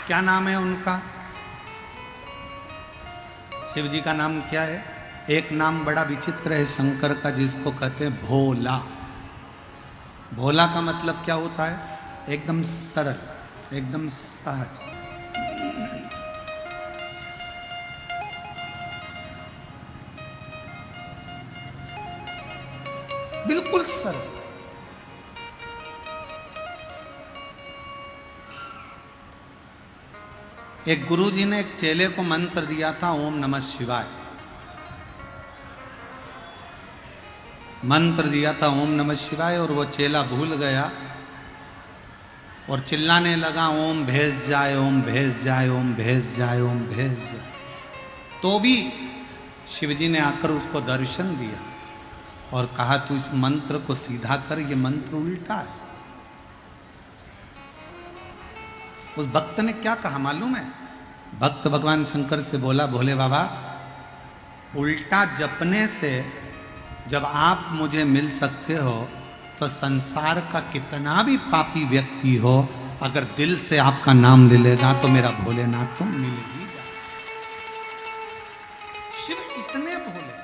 क्या नाम है उनका? शिव जी का नाम क्या है? एक नाम बड़ा विचित्र है शंकर का, जिसको कहते हैं भोला। भोला का मतलब क्या होता है? एकदम सरल, एकदम सहज। बिल्कुल सरल। एक गुरुजी ने एक चेले को मंत्र दिया था, ओम नमः शिवाय। मंत्र दिया था ओम नमः शिवाय, और वो चेला भूल गया और चिल्लाने लगा, ओम भेज जाए, ओम भेज जाए, ओम भेज जाए, ओम भेज जाए। तो भी शिवजी ने आकर उसको दर्शन दिया और कहा, तू इस मंत्र को सीधा कर, ये मंत्र उल्टा है। उस भक्त ने क्या कहा मालूम है? भक्त भगवान शंकर से बोला, भोले बाबा, उल्टा जपने से जब आप मुझे मिल सकते हो, तो संसार का कितना भी पापी व्यक्ति हो, अगर दिल से आपका नाम ले लेगा तो मेरा भोलेनाथ तो मिल ही जाए। शिव इतने भोले,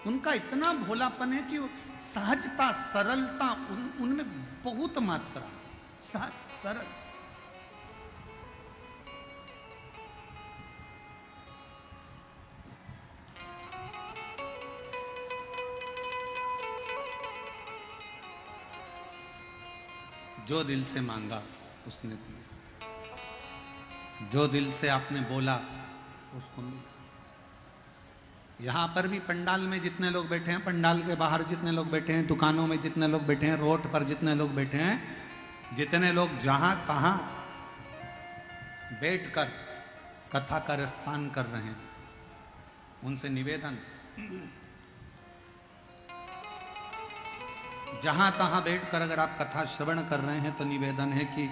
उनका इतना भोलापन है कि सहजता, सरलता उनमें बहुत मात्रा, सहज सरल। जो दिल से मांगा उसने दिया, जो दिल से आपने बोला उसको मिला। यहां पर भी पंडाल में जितने लोग बैठे हैं, पंडाल के बाहर जितने लोग बैठे हैं, दुकानों में जितने लोग बैठे हैं, रोड पर जितने लोग बैठे हैं, जितने लोग जहां तहां बैठकर कथा का रसपान कर रहे हैं, उनसे निवेदन, जहां तहां बैठकर अगर आप कथा श्रवण कर रहे हैं, तो निवेदन है कि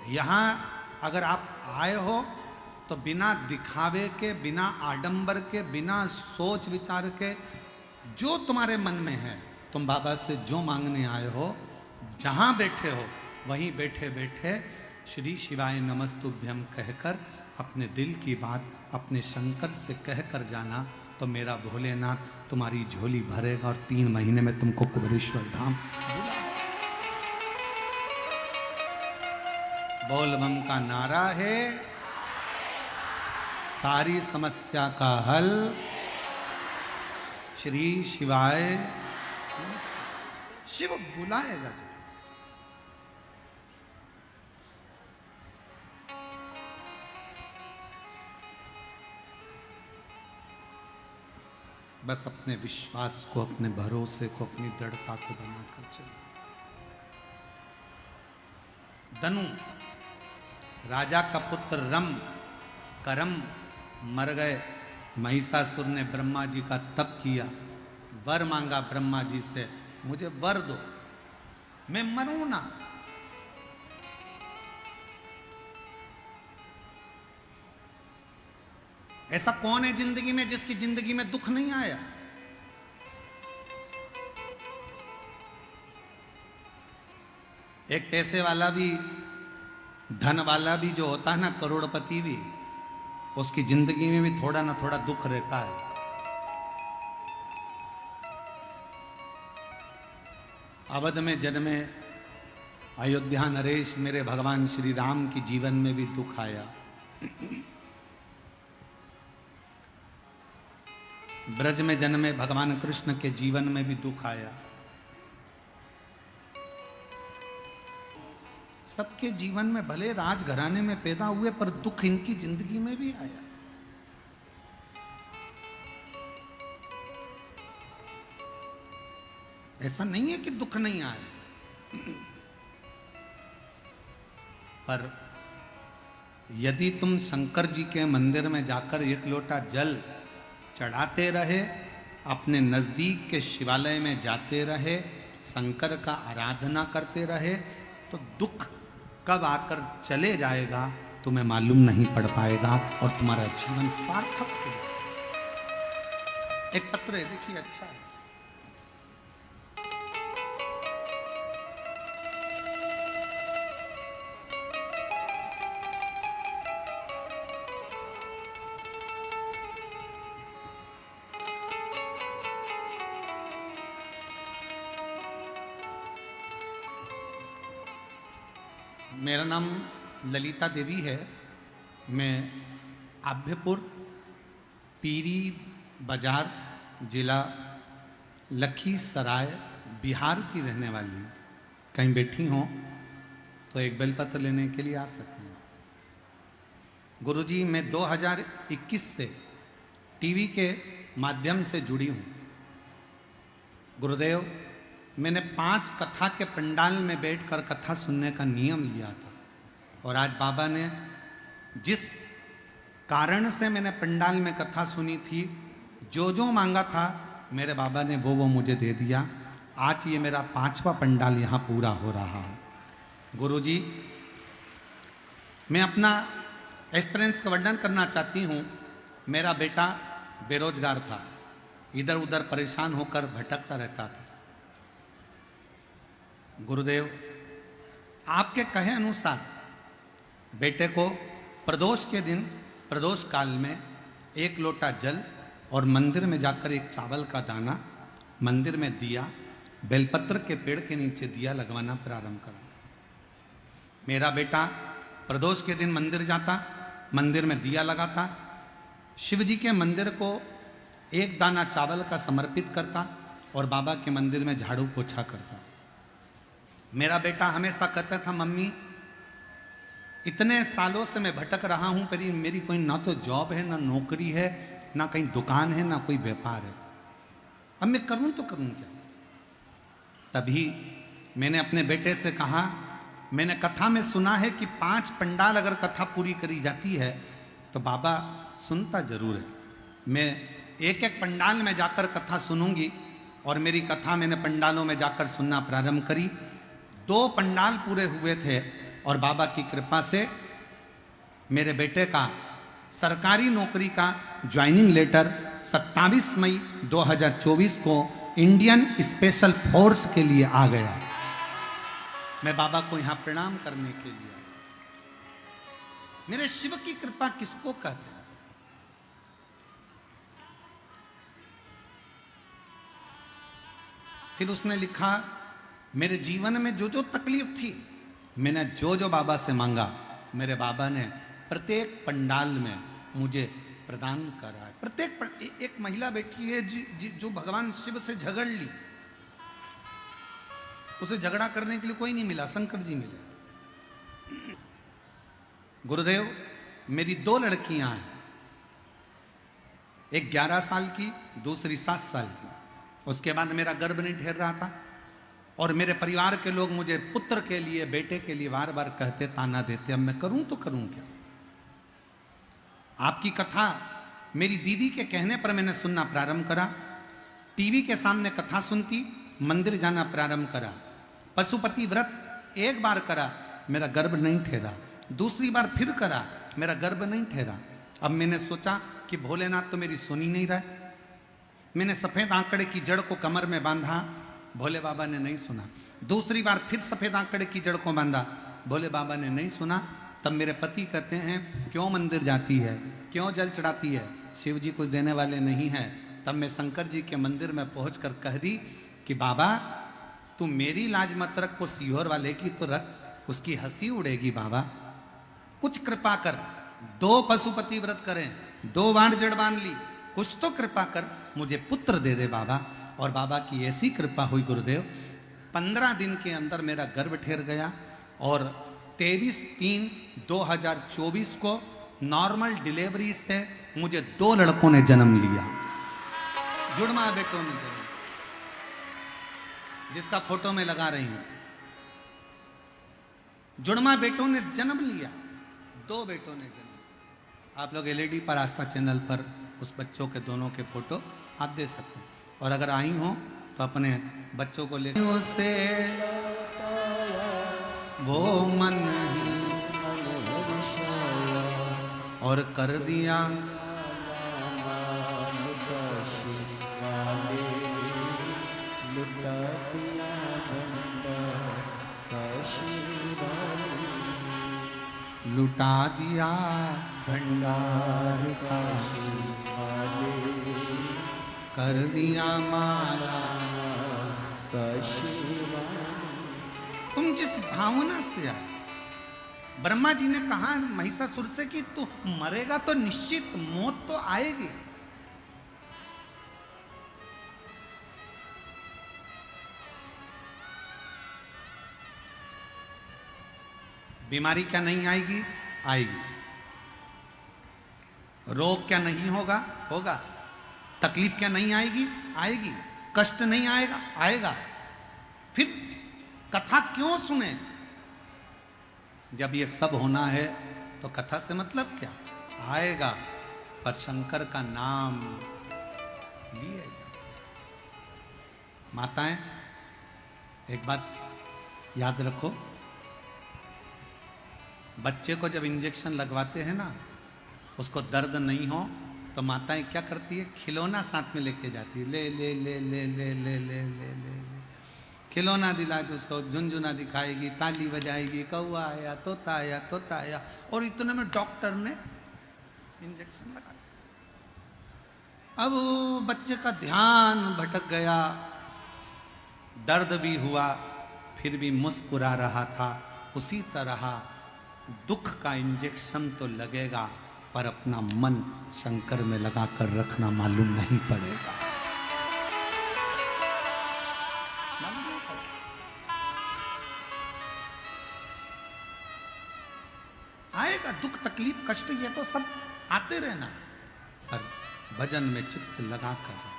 यहां अगर आप आए हो तो बिना दिखावे के, बिना आडंबर के, बिना सोच विचार के, जो तुम्हारे मन में है, तुम बाबा से जो मांगने आए हो, जहां बैठे हो वहीं बैठे बैठे श्री शिवाय नमस्तुभ्यम कहकर अपने दिल की बात अपने शंकर से कहकर जाना, तो मेरा भोलेनाथ तुम्हारी झोली भरेगा और 3 महीने में तुमको कुबेरेश्वर धाम बुलाएगा। बोल बम का नारा है, सारी समस्या का हल श्री शिवाय। शिव बुलाएगा जी। बस अपने विश्वास को, अपने भरोसे को, अपनी दृढ़ता को बनाकर चले। धनु राजा का पुत्र रम करम मर गए। महिषासुर ने ब्रह्मा जी का तप किया, वर मांगा ब्रह्मा जी से, मुझे वर दो, मैं मरूं ना। ऐसा कौन है जिंदगी में जिसकी जिंदगी में दुख नहीं आया? एक पैसे वाला भी, धन वाला भी जो होता है ना, करोड़पति भी, उसकी जिंदगी में भी थोड़ा ना थोड़ा दुख रहता है। अवध में जन्मे अयोध्या नरेश, मेरे भगवान श्री राम की जीवन में भी दुख आया। ब्रज में जन्मे भगवान कृष्ण के जीवन में भी दुख आया। सबके जीवन में, भले राजघराने में पैदा हुए, पर दुख इनकी जिंदगी में भी आया। ऐसा नहीं है कि दुख नहीं आए, पर यदि तुम शंकर जी के मंदिर में जाकर 1 लोटा जल चढ़ाते रहे, अपने नजदीक के शिवालय में जाते रहे, शंकर का आराधना करते रहे, तो दुख कब आकर चले जाएगा तुम्हें मालूम नहीं पड़ पाएगा और तुम्हारा जीवन सार्थक हो जाएगा। एक पत्र है, देखिए, अच्छा है। मेरा नाम ललिता देवी है। मैं आभ्यपुर पीरी बाजार जिला लखीसराय बिहार की रहने वाली हूँ। कहीं बैठी हो तो एक बेलपत्र लेने के लिए आ सकती हैं। गुरुजी, मैं 2021 से टीवी के माध्यम से जुड़ी हूँ। गुरुदेव, मैंने 5 कथा के पंडाल में बैठकर कथा सुनने का नियम लिया था और आज बाबा ने जिस कारण से मैंने पंडाल में कथा सुनी थी, जो मांगा था मेरे बाबा ने वो मुझे दे दिया। आज ये मेरा 5वां पंडाल यहाँ पूरा हो रहा है। गुरुजी, मैं अपना एक्सपीरियंस का वर्णन करना चाहती हूँ। मेरा बेटा बेरोजगार था, इधर उधर परेशान होकर भटकता रहता था। गुरुदेव, आपके कहे अनुसार बेटे को प्रदोष के दिन, प्रदोष काल में 1 लोटा जल और मंदिर में जाकर एक चावल का दाना, मंदिर में दिया, बेलपत्र के पेड़ के नीचे दिया लगवाना प्रारंभ करा। मेरा बेटा प्रदोष के दिन मंदिर जाता, मंदिर में दिया लगाता, शिव जी के मंदिर को 1 दाना चावल का समर्पित करता और बाबा के मंदिर में झाड़ू पोछा करता। मेरा बेटा हमेशा कहता था, मम्मी इतने सालों से मैं भटक रहा हूं, पर मेरी कोई ना तो जॉब है, ना नौकरी है, ना कहीं दुकान है, ना कोई व्यापार है। अब मैं करूं तो करूं क्या? तभी मैंने अपने बेटे से कहा, मैंने कथा में सुना है कि 5 पंडाल अगर कथा पूरी करी जाती है तो बाबा सुनता जरूर है। मैं एक पंडाल में जाकर कथा सुनूंगी और मेरी कथा मैंने पंडालों में जाकर सुनना प्रारंभ करी। 2 पंडाल पूरे हुए थे और बाबा की कृपा से मेरे बेटे का सरकारी नौकरी का ज्वाइनिंग लेटर 27 मई 2024 को इंडियन स्पेशल फोर्स के लिए आ गया। मैं बाबा को यहां प्रणाम करने के लिए। मेरे शिव की कृपा किसको कहते हैं? फिर उसने लिखा, मेरे जीवन में जो तकलीफ थी, मैंने जो बाबा से मांगा, मेरे बाबा ने प्रत्येक पंडाल में मुझे प्रदान करा है। प्रत्येक एक महिला बैठी है जो भगवान शिव से झगड़ ली, उसे झगड़ा करने के लिए कोई नहीं मिला, शंकर जी मिले। गुरुदेव, मेरी 2 लड़कियां हैं, एक 11 साल की, दूसरी 7 साल की। उसके बाद मेरा गर्भ नहीं ठहर रहा था और मेरे परिवार के लोग मुझे पुत्र के लिए, बेटे के लिए बार बार कहते, ताना देते। अब मैं करूं तो करूं क्या? आपकी कथा मेरी दीदी के कहने पर मैंने सुनना प्रारंभ करा। टीवी के सामने कथा सुनती, मंदिर जाना प्रारंभ करा। पशुपति व्रत 1 बार करा, मेरा गर्भ नहीं ठहरा। दूसरी बार फिर करा, मेरा गर्भ नहीं ठहरा। अब मैंने सोचा कि भोलेनाथ तो मेरी सुनी नहीं रहा। मैंने सफेद आंकड़े की जड़ को कमर में बांधा, भोले बाबा ने नहीं सुना। दूसरी बार फिर सफेद आंकड़े की जड़ को बांधा, भोले बाबा ने नहीं सुना। तब मेरे पति कहते हैं, क्यों मंदिर जाती है, क्यों जल चढ़ाती है, शिव जी कुछ देने वाले नहीं हैं। तब मैं शंकर जी के मंदिर में पहुंचकर कह दी कि बाबा तू मेरी लाज मत रख, को सीहोर वाले की तो रख, उसकी हंसी उड़ेगी। बाबा कुछ कृपा कर, 2 पशुपति व्रत करें, 2 बार जड़ बांध ली, कुछ तो कृपा कर, मुझे पुत्र दे दे बाबा। और बाबा की ऐसी कृपा हुई गुरुदेव, 15 दिन के अंदर मेरा गर्भ ठहर गया और 23/3/2024 को नॉर्मल डिलीवरी से मुझे 2 लड़कों ने जन्म लिया। जुड़मा बेटों ने जन्म, जिसका फोटो में लगा रही हूं। जुड़मा बेटों ने जन्म लिया, 2 बेटों ने जन्म। आप लोग LED पर आस्था चैनल पर उस बच्चों के दोनों के फोटो आप दे सकते हैं। और अगर आई हो तो अपने बच्चों को ले से वो मन और कर दिया लुटा दिया भंडार काशी कर दिया माला काशी। तुम जिस भावना से आए ब्रह्मा जी ने कहा महिषासुर से कि तू मरेगा तो निश्चित, मौत तो आएगी। बीमारी क्या नहीं आएगी? आएगी। रोग क्या नहीं होगा? होगा। तकलीफ क्या नहीं आएगी? आएगी। कष्ट नहीं आएगा? आएगा। फिर कथा क्यों सुने? जब ये सब होना है तो कथा से मतलब क्या? आएगा, पर शंकर का नाम लिए जाए। माताएं, एक बात याद रखो, बच्चे को जब इंजेक्शन लगवाते हैं ना, उसको दर्द नहीं हो तो माताएं क्या करती है? खिलौना साथ में लेके जाती है। ले ले ले ले ले ले ले ले ले ले खिलौना दिला के उसको झुनझुना दिखाएगी, ताली बजाएगी, कौआ आया, तोता आया, तोता आया, और इतने में डॉक्टर ने इंजेक्शन लगा दिया। अब बच्चे का ध्यान भटक गया, दर्द भी हुआ, फिर भी मुस्कुरा रहा था। उसी तरह दुख का इंजेक्शन तो लगेगा, पर अपना मन शंकर में लगाकर रखना मालूम नहीं पड़ेगा। आएगा दुख, तकलीफ, कष्ट, ये तो सब आते रहना, पर भजन में चित्त लगाकर।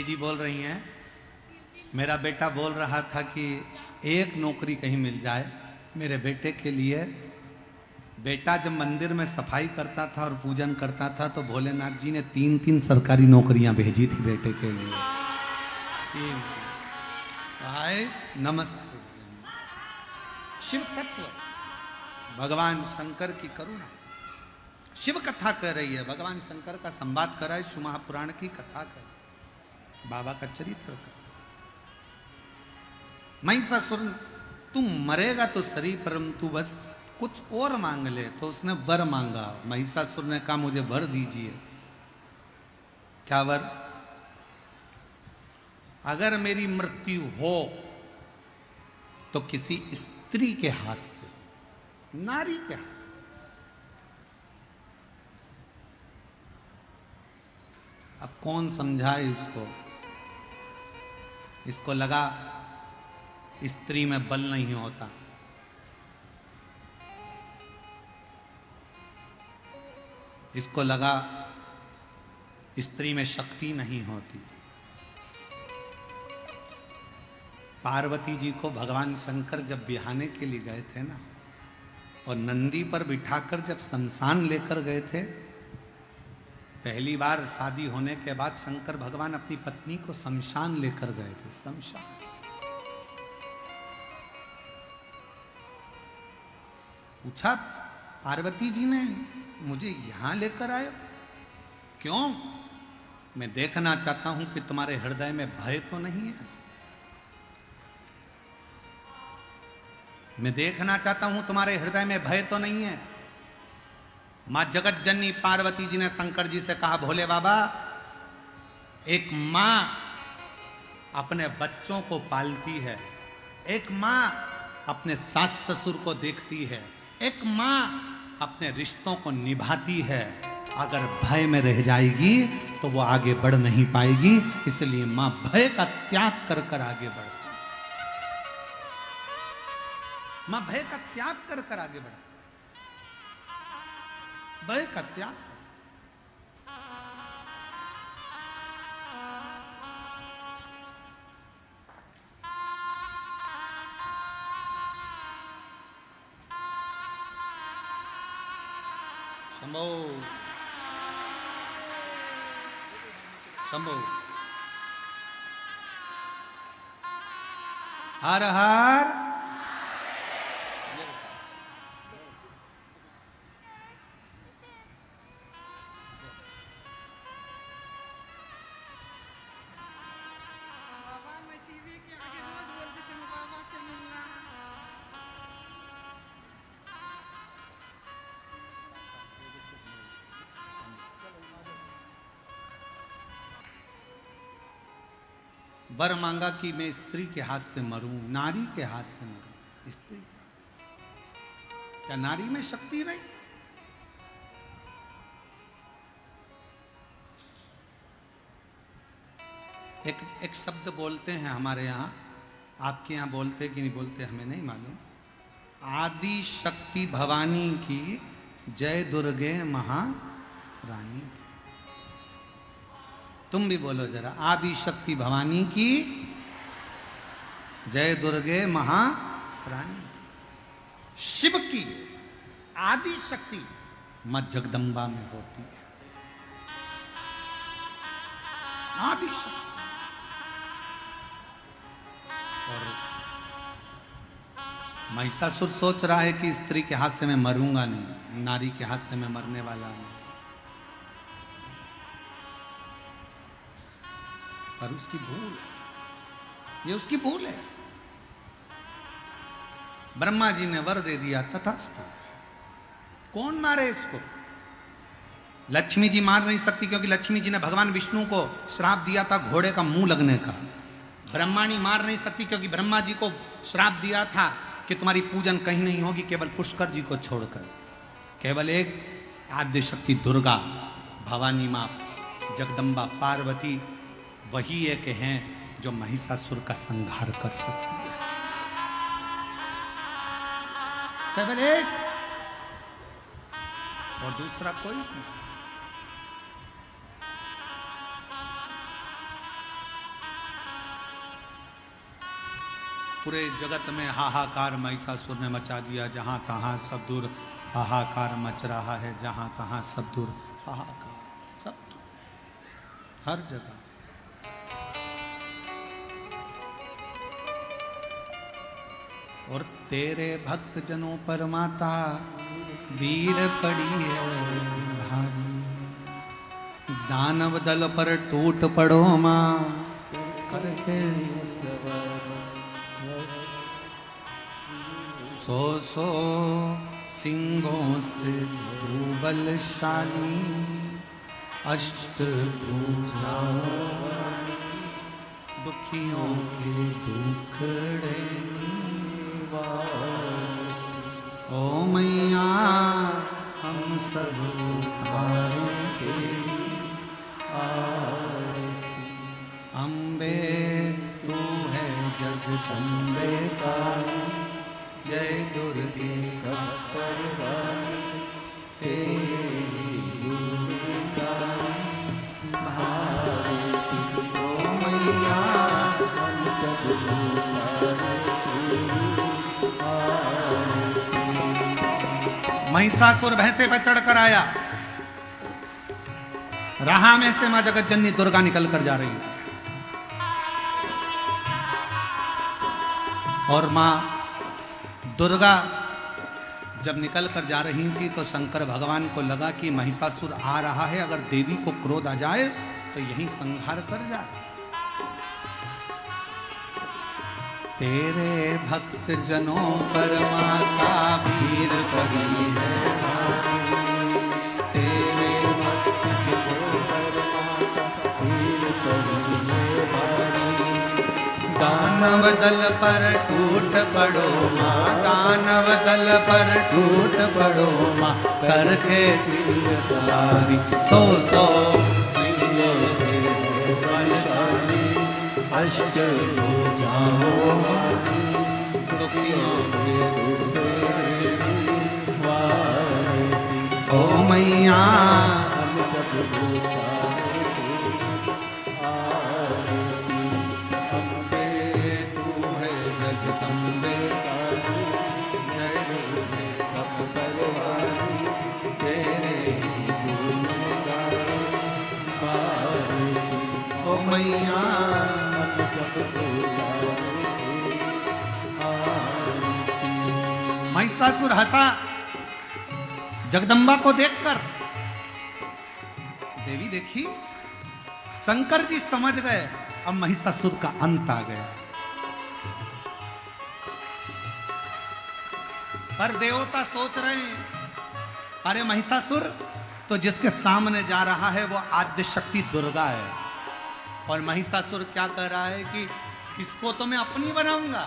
जी बोल रही हैं, मेरा बेटा बोल रहा था कि एक नौकरी कहीं मिल जाए मेरे बेटे के लिए। बेटा जब मंदिर में सफाई करता था और पूजन करता था तो भोलेनाथ जी ने 3-3 सरकारी नौकरियां भेजी थी बेटे के लिए। हाय नमस्ते। शिव तत्व, भगवान शंकर की करुणा, शिव कथा कर रही है, भगवान शंकर का संवाद कर रहा है, शिव महापुराण की कथा कर, बाबा का चरित्र कर। महिषासुर, तू मरेगा तो सही, परंतु बस कुछ और मांग ले। तो उसने वर मांगा। महिषासुर ने कहा मुझे वर दीजिए। क्या वर? अगर मेरी मृत्यु हो तो किसी स्त्री के हाथ से, नारी के हाथ से। अब कौन समझाए उसको? इसको लगा स्त्री में बल नहीं होता, इसको लगा स्त्री में शक्ति नहीं होती। पार्वती जी को भगवान शंकर जब बिहाने के लिए गए थे ना, और नंदी पर बिठाकर जब शमशान लेकर गए थे, पहली बार शादी होने के बाद शंकर भगवान अपनी पत्नी को शमशान लेकर गए थे। शमशान, पूछा पार्वती जी ने, मुझे यहां लेकर आए क्यों? मैं देखना चाहता हूं कि तुम्हारे हृदय में भय तो नहीं है। मैं देखना चाहता हूं तुम्हारे हृदय में भय तो नहीं है। मां जगत जननी पार्वती जी ने शंकर जी से कहा, भोले बाबा, एक मां अपने बच्चों को पालती है, एक मां अपने सास ससुर को देखती है, एक मां अपने रिश्तों को निभाती है। अगर भय में रह जाएगी तो वो आगे बढ़ नहीं पाएगी। इसलिए मां भय का त्याग कर कर आगे बढ़ती, मां भय का त्याग कर कर आगे बढ़ती, भय का त्याग। शंभो शंभो, हर हर। वर मांगा कि मैं स्त्री के हाथ से मरूं, नारी के हाथ से मरूं, स्त्री के हाथ से। क्या नारी में शक्ति नहीं? एक शब्द बोलते हैं हमारे यहां, आपके यहां बोलते कि नहीं बोलते हमें नहीं मालूम। आदि शक्ति भवानी की जय दुर्गे महारानी की। तुम भी बोलो जरा, आदि शक्ति भवानी की जय दुर्गे महारानी। शिव की आदि शक्ति मां जगदम्बा में होती है। आदि शक्ति। और महिषासुर सोच रहा है कि स्त्री के हाथ से मैं मरूंगा नहीं, नारी के हाथ से मैं मरने वाला नहीं, पर उसकी भूल है, ये उसकी भूल है। ब्रह्मा जी ने वर दे दिया, तथास्तु। कौन मारे इसको? लक्ष्मी जी मार नहीं सकती, क्योंकि लक्ष्मी जी ने भगवान विष्णु को श्राप दिया था घोड़े का मुंह लगने का। ब्रह्माणी मार नहीं सकती, क्योंकि ब्रह्मा जी को श्राप दिया था कि तुम्हारी पूजन कहीं नहीं होगी केवल पुष्कर जी को छोड़कर। केवल एक आद्य शक्ति दुर्गा, भवानी मां, जगदम्बा, पार्वती, वही एक हैं जो महिषासुर का संहार कर सकती है। केवल एक, और दूसरा कोई नहीं। पूरे जगत में हाहाकार महिषासुर ने मचा दिया। जहां तहां सब दूर हाहाकार मच रहा है, जहां तहां सब दूर हाहाकार, सब दूर, हर जगह। और तेरे भक्त जनों पर माता वीर पड़ी है भारी, दानव दल पर टूट पड़ो मां करके सौ सिंहों से तू बलशाली, अष्टभुजाओं दुखियों के दुखड़े ओ मैया हम सब के अम्बे तू है जगदम्बे का, जय दुर्गे कपरवानी, तेरी दुर्गा भारती ओ मैया हम सब महिषासुर भैंसे पर चढ़कर आया। राह में से मां जगत जननी दुर्गा निकल कर जा रही है। और मां दुर्गा जब निकल कर जा रही थी तो शंकर भगवान को लगा कि महिषासुर आ रहा है, अगर देवी को क्रोध आ जाए तो यहीं संहार कर जाए। तेरे भक्त जनों पर माता वीर पड़ी है, तेरे भक्त जनों पर माता वीर पड़ी है, दानव दल पर टूट पड़ो मां, दानव दल पर टूट पड़ो मां, करके सिंह सवारी, सौ सिंहों से बलशाली, अष्टभुजाओं वाली, दुखियों के वारती ओ मैया हम सब आरती। अम्बे तू है जगदम्बे का, जय दुर्गे कपरवानी, तेरे दुर्गा भारती ओ मैया महिषासुर हंसा जगदम्बा को देखकर। देवी देखी, शंकर जी समझ गए अब महिषासुर का अंत आ गया। पर देवता सोच रहे हैं अरे महिषासुर तो जिसके सामने जा रहा है वो आद्य शक्ति दुर्गा है, और महिषासुर क्या कह रहा है कि इसको तो मैं अपनी बनाऊंगा।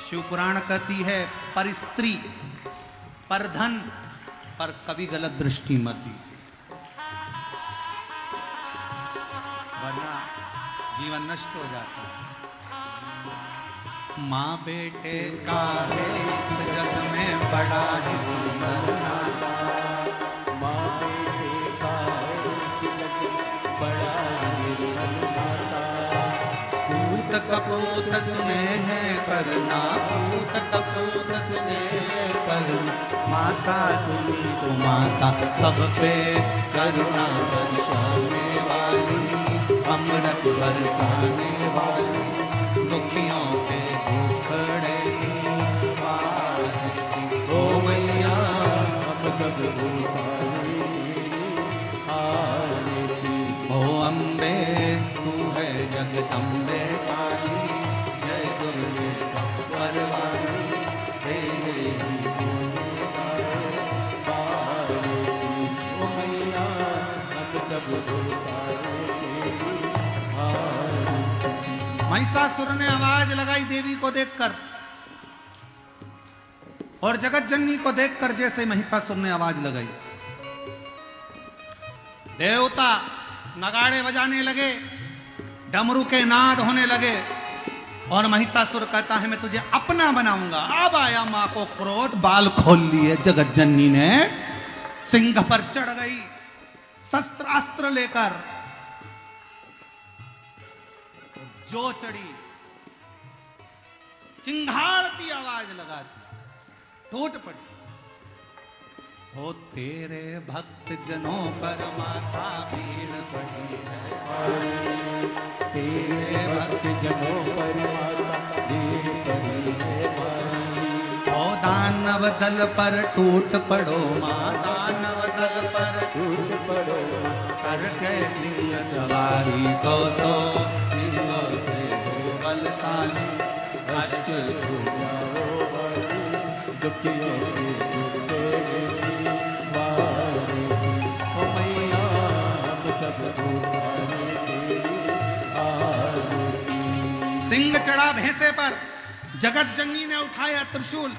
शिव पुराण कहती है पर स्त्री पर धन पर कभी गलत दृष्टि मत दीजिए, वरना जीवन नष्ट हो जाता है। माँ बेटे का है इस जग में बड़ा ही सुंदर नाता, माँ बेटे का है इस जग में बड़ा ही सुंदर नाता। पूत कपूत सुने हैं करना, पूत कपूत सुने हैं करना, माता सुनी तो माता सब पे करुणा बरसाने वाली, अमृत बरसाने वाली, दुखियों के दुखड़े ओ मैया हम सब ओ अम्बे तू है जगदम्बे काली, जय दुर्गे परवानी तेरे ओ मैया हम सब महिषासुर ने आवाज लगाई देवी को देखकर, और जगत जननी को देखकर जैसे महिषासुर ने आवाज लगाई, देवता नगाड़े बजाने लगे, डमरू के नाद होने लगे, और महिषासुर कहता है मैं तुझे अपना बनाऊंगा। अब आया मां को क्रोध, बाल खोल लिए जगत जननी ने, सिंह पर चढ़ गई शस्त्र अस्त्र लेकर, जो चढ़ी चिंघाड़ती आवाज लगाती, टूट पड़ी। हो तेरे भक्त जनों पर माता भीड़ पड़ी है, तेरे भक्त जनों पर माता भीड़ पड़ी है। ओ दानव दल पर टूट पड़ो माँ, दानव दल पर टूट पड़ो करके सिंह सवारी, सो सो सिंहों से बलशाली, अष्ट जाओ बड़ी दुखियों की दुखेड़ी वारी। ओ मैया हम सब सिंह चढ़ा भैंसे पर, जगत जननी ने उठाया त्रिशूल,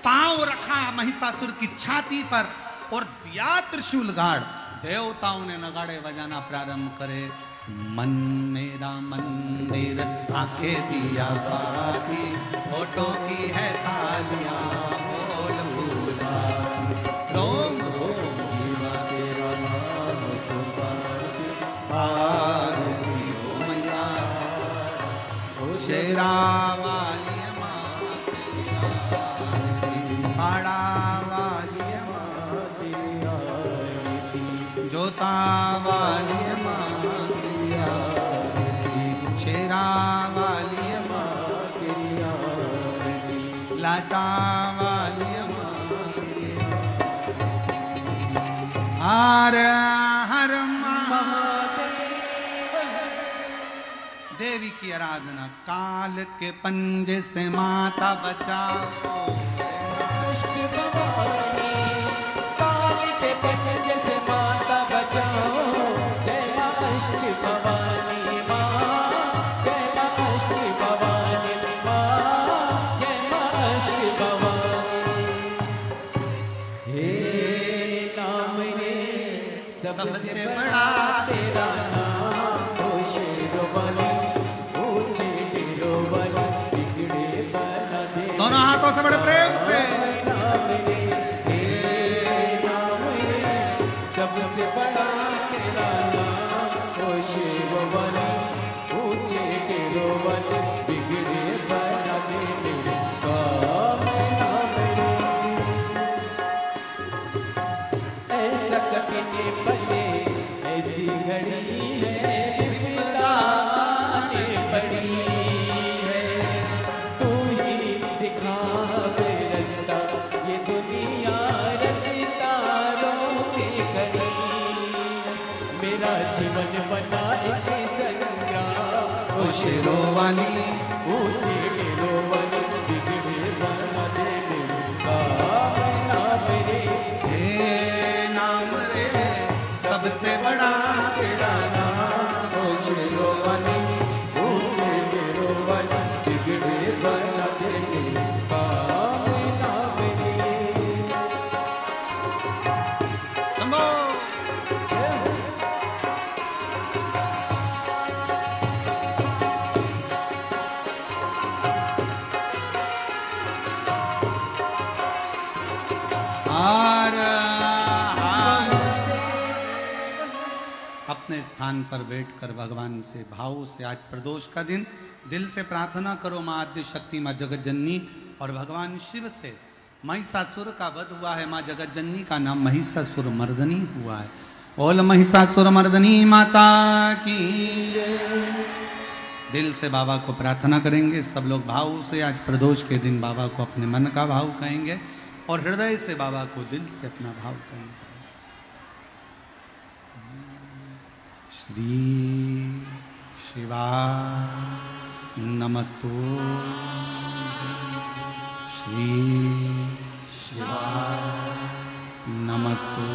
पांव रखा महिषासुर की छाती पर और दिया त्रिशूल गाड़। देवताओं ने नगाड़े बजाना प्रारंभ करे, मन मेरा मंदिर आंखें दिया बाती, होठों की है तालियां बोल भूला, रोम रोम जीवा तेरा नाम आरती हो मैया, शेरा वाली माँ पाड़ा वाली माँ, जोता वाली माँ, शेरा वाली माँ, लाटा वाली माँ, हर हर देवी की आराधना। काल के पंजे से माता बचाओ, अष्ट भवानी काल के पंजे से माता बचाओ, जय माँ अष्ट भवानी माँ, जय माँ अष्ट भवानी माँ, जय माँ अष्ट भवानी। हे नाम रे सबसे बड़ा तेरा नाम, ओ शेरवाली ऊंचे गिरोवाली, बिगड़े बना दे। दोनों हाथों से बड़े प्रेम से सबसे बड़ा तेरा नाम, ओ शेरवाली ऊंचे गिरोवाली, बिगड़े बना दे मेरे काम नाम रे। ऐसा कभी पले ऐसी घड़ी है, विपदा आने पड़ी है, तू ही दिखावे रास्ता, ये दुनिया रास्ता रोके खड़ी। मेरा जीवन बना एक संग्राम, ओ शेरों वाली ऊंचे गिरोवाली, बिगड़े बना दे मेरे काम नाम रे। हे नाम रे सबसे बड़ा तेरा नाम, अपने स्थान पर बैठकर भगवान से भाव से आज प्रदोष का दिन दिल से प्रार्थना करो माँ आद्य शक्ति माँ जगत जननी और भगवान शिव से। महिषासुर का वध हुआ है, माँ जगत जननी का नाम महिषासुर मर्दनी हुआ है। बोल महिषासुर मर्दनी माता की जय। दिल से बाबा को प्रार्थना करेंगे सब लोग भाव से। आज प्रदोष के दिन बाबा को अपने मन का भाव कहेंगे और हृदय से बाबा को दिल से अपना भाव कहेंगे। श्री शिवा नमस्तु, श्री शिवा नमस्तु,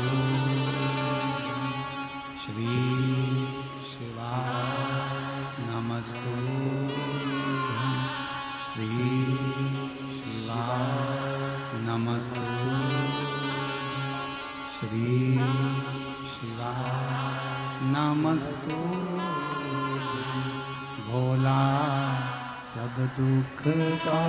श्री शिवा नमस्तु, श्री शिवा नमस्तु, श्री शिवा नमस्तु। भोला सब दुख का